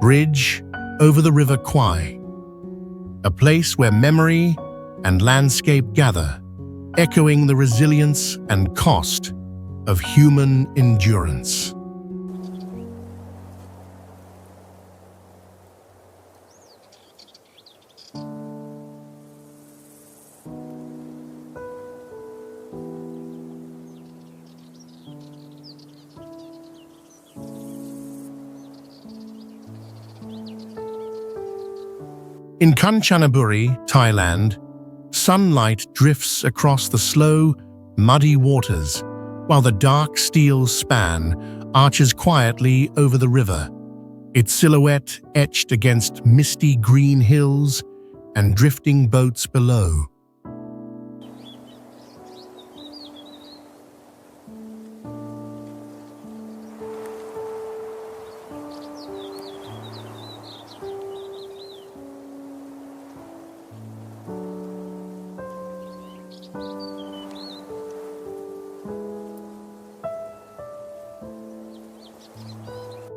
Bridge over the River Kwai, a place where memory and landscape gather, echoing the resilience and cost of human endurance. In Kanchanaburi, Thailand, sunlight drifts across the slow, muddy waters, while the dark steel span arches quietly over the river, its silhouette etched against misty green hills and drifting boats below.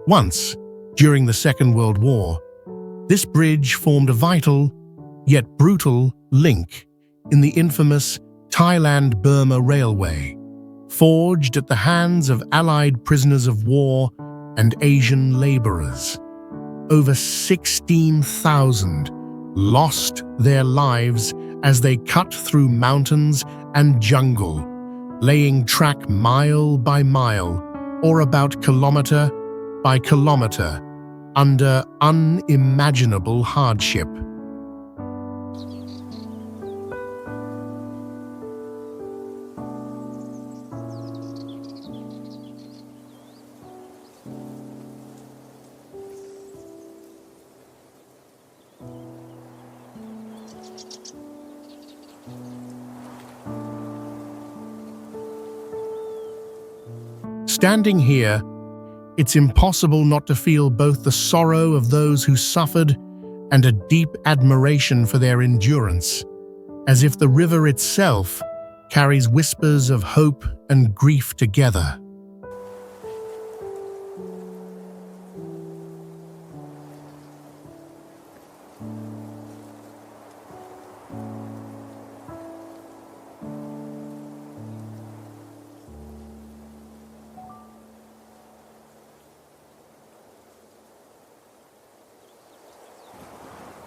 Once, during the Second World War, this bridge formed a vital, yet brutal, link in the infamous Thailand-Burma Railway, forged at the hands of Allied prisoners of war and Asian laborers. Over 16,000 lost their lives as they cut through mountains and jungle, laying track mile by mile, or about kilometer by kilometer, under unimaginable hardship. Standing here, it's impossible not to feel both the sorrow of those who suffered and a deep admiration for their endurance, as if the river itself carries whispers of hope and grief together.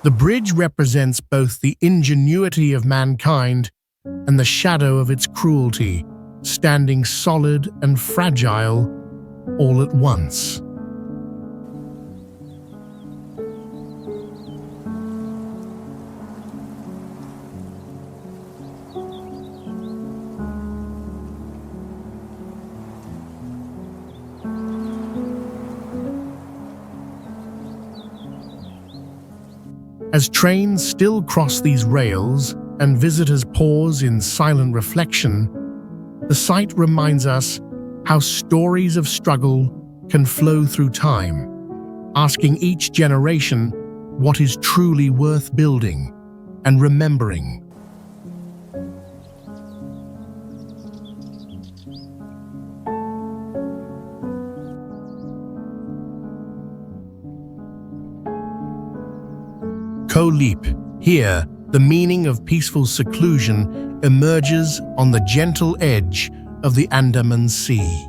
The bridge represents both the ingenuity of mankind and the shadow of its cruelty, standing solid and fragile all at once. As trains still cross these rails and visitors pause in silent reflection, The site reminds us how stories of struggle can flow through time, asking each generation what is truly worth building and remembering. Koh Lip. Here, the meaning of peaceful seclusion emerges on the gentle edge of the Andaman Sea.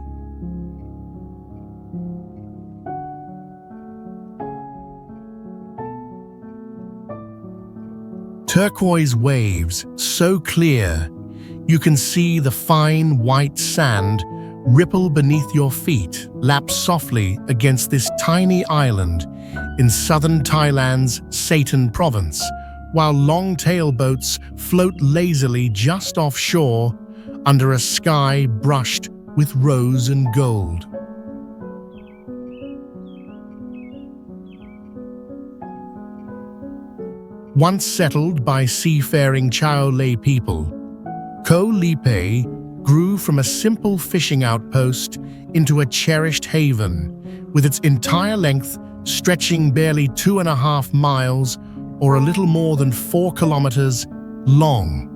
Turquoise waves so clear, you can see the fine white sand ripple beneath your feet, lap softly against this tiny island in southern Thailand's Satan province, while long-tail boats float lazily just offshore under a sky brushed with rose and gold. Once settled by seafaring Chao Lei people, Koh Lip grew from a simple fishing outpost into a cherished haven, with its entire length stretching barely 2.5 miles or a little more than 4 kilometers long.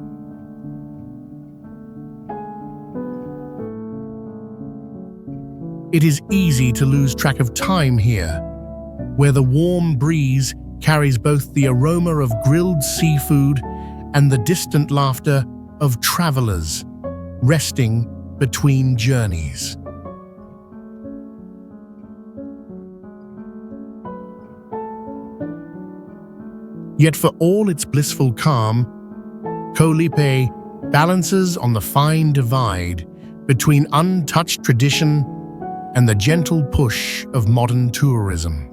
It is easy to lose track of time here, where the warm breeze carries both the aroma of grilled seafood and the distant laughter of travelers resting between journeys. Yet for all its blissful calm, Koh Lip balances on the fine divide between untouched tradition and the gentle push of modern tourism.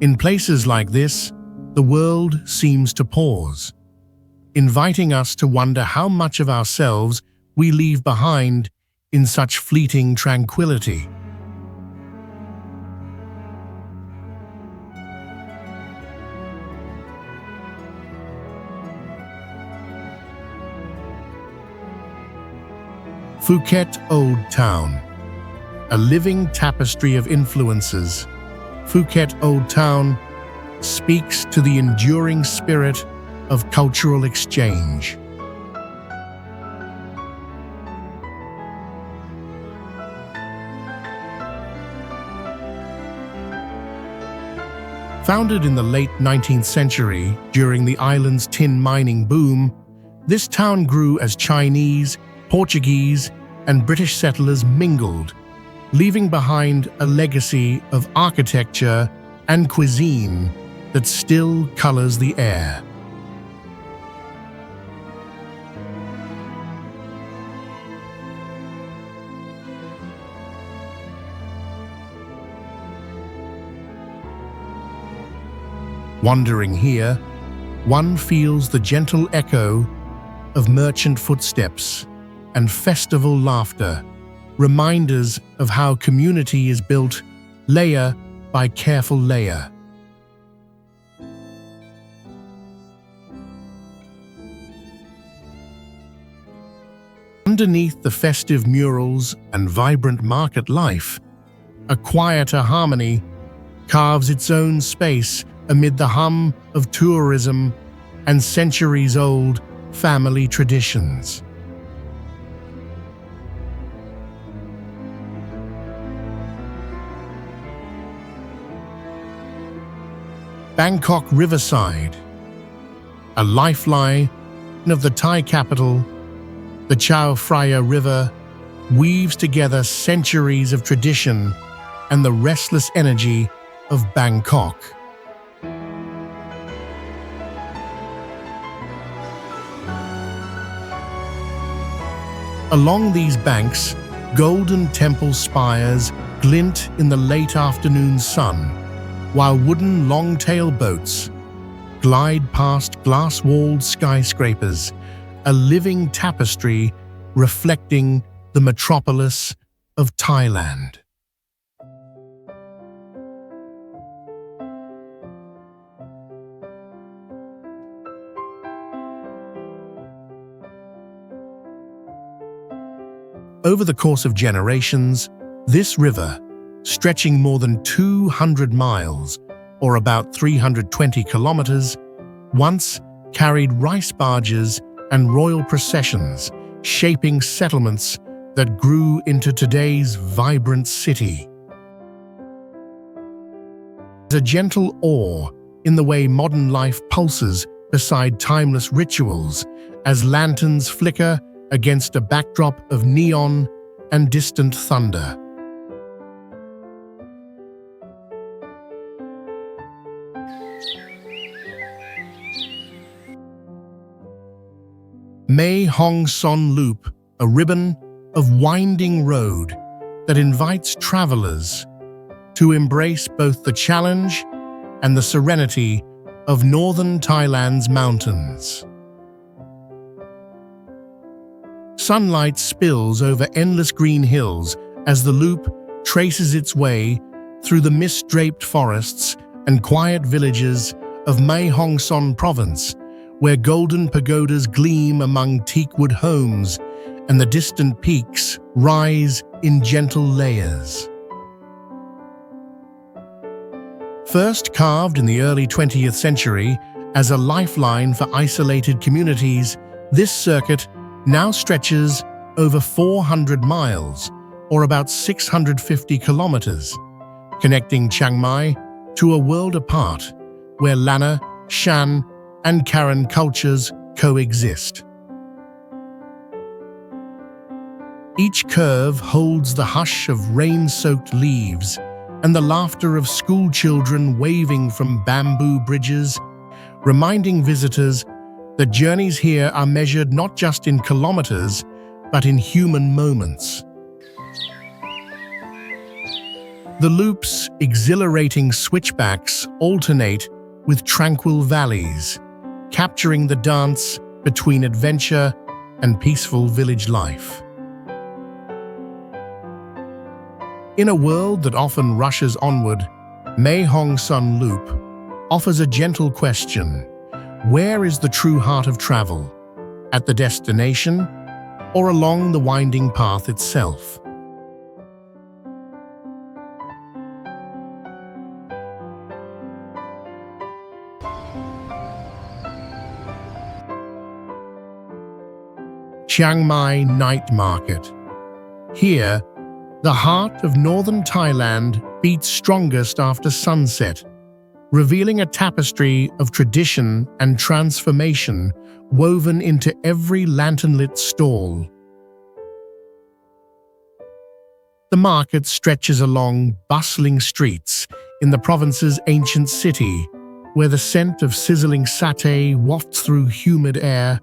In places like this, the world seems to pause, inviting us to wonder how much of ourselves we leave behind in such fleeting tranquility. Phuket Old Town, a living tapestry of influences. Phuket Old Town speaks to the enduring spirit of cultural exchange. Founded in the late 19th century during the island's tin mining boom, this town grew as Chinese, Portuguese, and British settlers mingled, leaving behind a legacy of architecture and cuisine that still colors the air. Wandering here, one feels the gentle echo of merchant footsteps and festival laughter, reminders of how community is built layer by careful layer. Underneath the festive murals and vibrant market life, a quieter harmony carves its own space amid the hum of tourism and centuries-old family traditions. Bangkok Riverside, a lifeline of the Thai capital, the Chao Phraya River weaves together centuries of tradition and the restless energy of Bangkok. Along these banks, golden temple spires glint in the late afternoon sun, while wooden long-tail boats glide past glass-walled skyscrapers, a living tapestry reflecting the metropolis of Thailand. Over the course of generations, this river, stretching more than 200 miles, or about 320 kilometers, once carried rice barges and royal processions, shaping settlements that grew into today's vibrant city. There's a gentle awe in the way modern life pulses beside timeless rituals as lanterns flicker against a backdrop of neon and distant thunder. Mae Hong Son Loop, a ribbon of winding road that invites travelers to embrace both the challenge and the serenity of northern Thailand's mountains. Sunlight spills over endless green hills as the loop traces its way through the mist-draped forests and quiet villages of Mae Hong Son province, where golden pagodas gleam among teakwood homes and the distant peaks rise in gentle layers. First carved in the early 20th century as a lifeline for isolated communities, this circuit now stretches over 400 miles, or about 650 kilometers, connecting Chiang Mai to a world apart, where Lanna, Shan, and Karen cultures coexist. Each curve holds the hush of rain-soaked leaves and the laughter of school children waving from bamboo bridges, reminding visitors that journeys here are measured not just in kilometers, but in human moments. The loop's exhilarating switchbacks alternate with tranquil valleys, capturing the dance between adventure and peaceful village life. In a world that often rushes onward, Mae Hong Son Loop offers a gentle question: where is the true heart of travel? At the destination, or along the winding path itself? Chiang Mai Night Market. Here, the heart of northern Thailand beats strongest after sunset, revealing a tapestry of tradition and transformation woven into every lantern-lit stall. The market stretches along bustling streets in the province's ancient city, where the scent of sizzling satay wafts through humid air.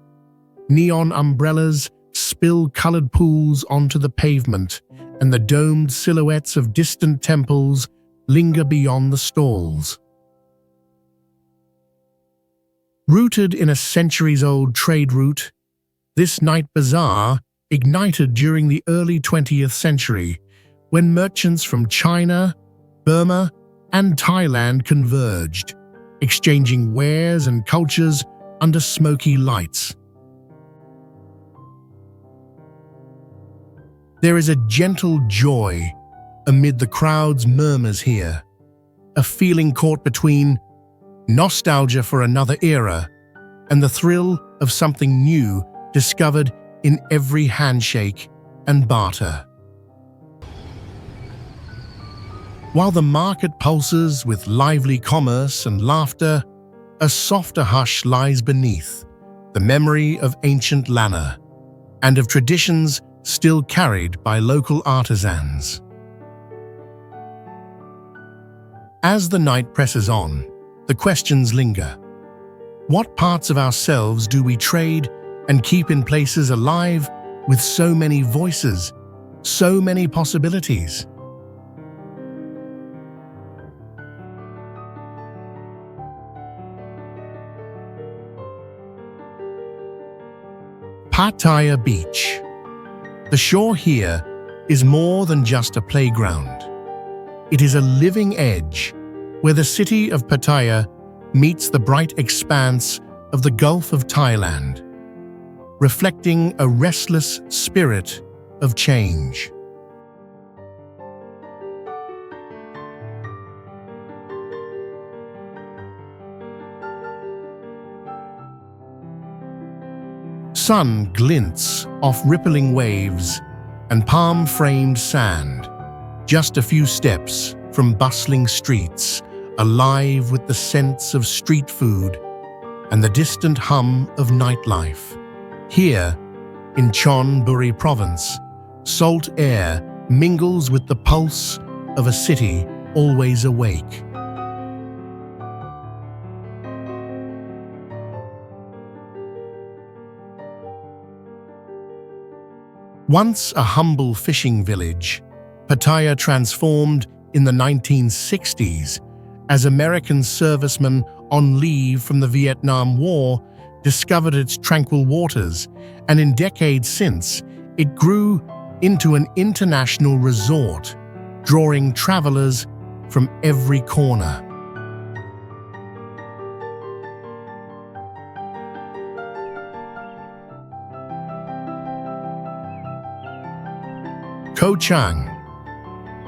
Neon umbrellas spill colored pools onto the pavement, and the domed silhouettes of distant temples linger beyond the stalls. Rooted in a centuries-old trade route, this night bazaar ignited during the early 20th century, when merchants from China, Burma, and Thailand converged, exchanging wares and cultures under smoky lights. There is a gentle joy amid the crowd's murmurs here, a feeling caught between nostalgia for another era and the thrill of something new discovered in every handshake and barter. While the market pulses with lively commerce and laughter, a softer hush lies beneath, the memory of ancient Lanna and of traditions still carried by local artisans. As the night presses on, the questions linger. What parts of ourselves do we trade and keep in places alive with so many voices, so many possibilities? Pattaya Beach. The shore here is more than just a playground. It is a living edge where the city of Pattaya meets the bright expanse of the Gulf of Thailand, reflecting a restless spirit of change. Sun glints off rippling waves and palm-framed sand, just a few steps from bustling streets, alive with the scents of street food and the distant hum of nightlife. Here, in Chonburi province, salt air mingles with the pulse of a city always awake. Once a humble fishing village, Pattaya transformed in the 1960s as American servicemen on leave from the Vietnam War discovered its tranquil waters, and in decades since, it grew into an international resort, drawing travelers from every corner. Koh Chang,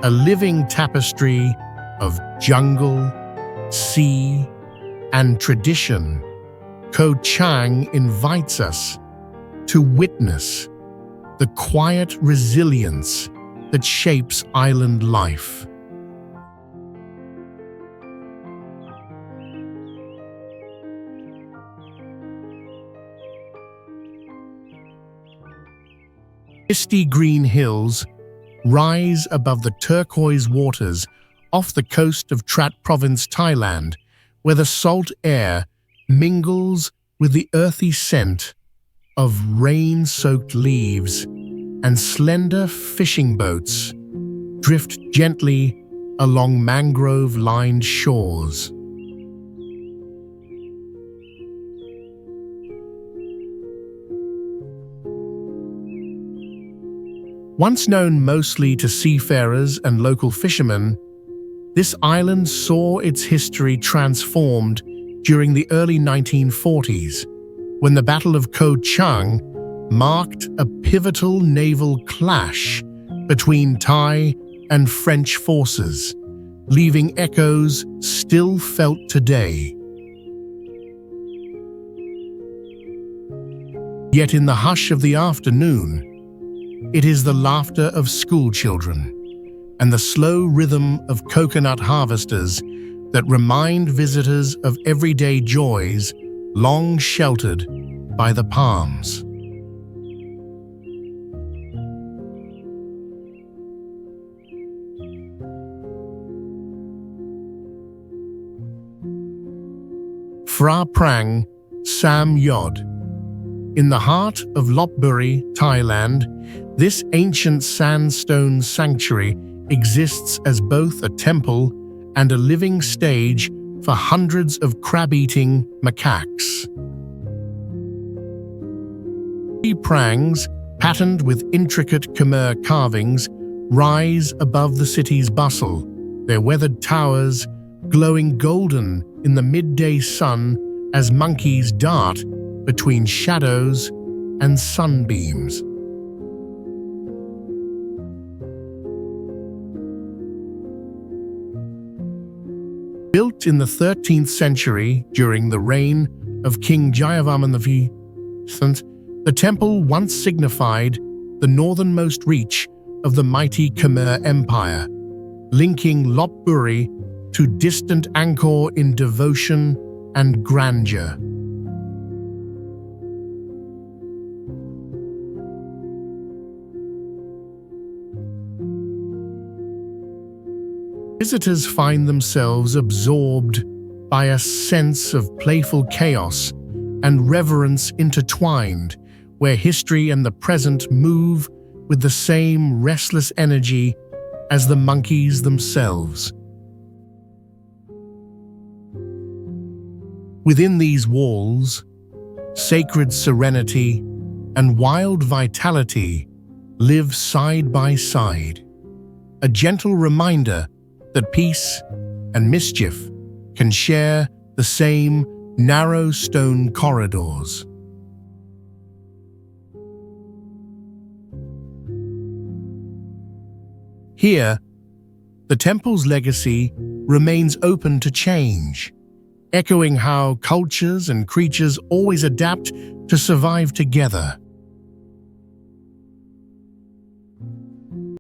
a living tapestry of jungle, sea, and tradition, Koh Chang invites us to witness the quiet resilience that shapes island life. Misty green hills rise above the turquoise waters off the coast of Trat Province, Thailand, where the salt air mingles with the earthy scent of rain-soaked leaves, and slender fishing boats drift gently along mangrove-lined shores. Once known mostly to seafarers and local fishermen, this island saw its history transformed during the early 1940s, when the Battle of Koh Chang marked a pivotal naval clash between Thai and French forces, leaving echoes still felt today. Yet in the hush of the afternoon, it is the laughter of schoolchildren and the slow rhythm of coconut harvesters that remind visitors of everyday joys long sheltered by the palms. Phra Prang Sam Yod. In the heart of Lopburi, Thailand, this ancient sandstone sanctuary exists as both a temple and a living stage for hundreds of crab-eating macaques. Three prangs, patterned with intricate Khmer carvings, rise above the city's bustle, their weathered towers glowing golden in the midday sun as monkeys dart between shadows and sunbeams. Built in the 13th century during the reign of King Jayavarman V, the temple once signified the northernmost reach of the mighty Khmer Empire, linking Lopburi to distant Angkor in devotion and grandeur. Visitors find themselves absorbed by a sense of playful chaos and reverence intertwined, where history and the present move with the same restless energy as the monkeys themselves. Within these walls, sacred serenity and wild vitality live side by side, a gentle reminder that peace and mischief can share the same narrow stone corridors. Here, the temple's legacy remains open to change, echoing how cultures and creatures always adapt to survive together.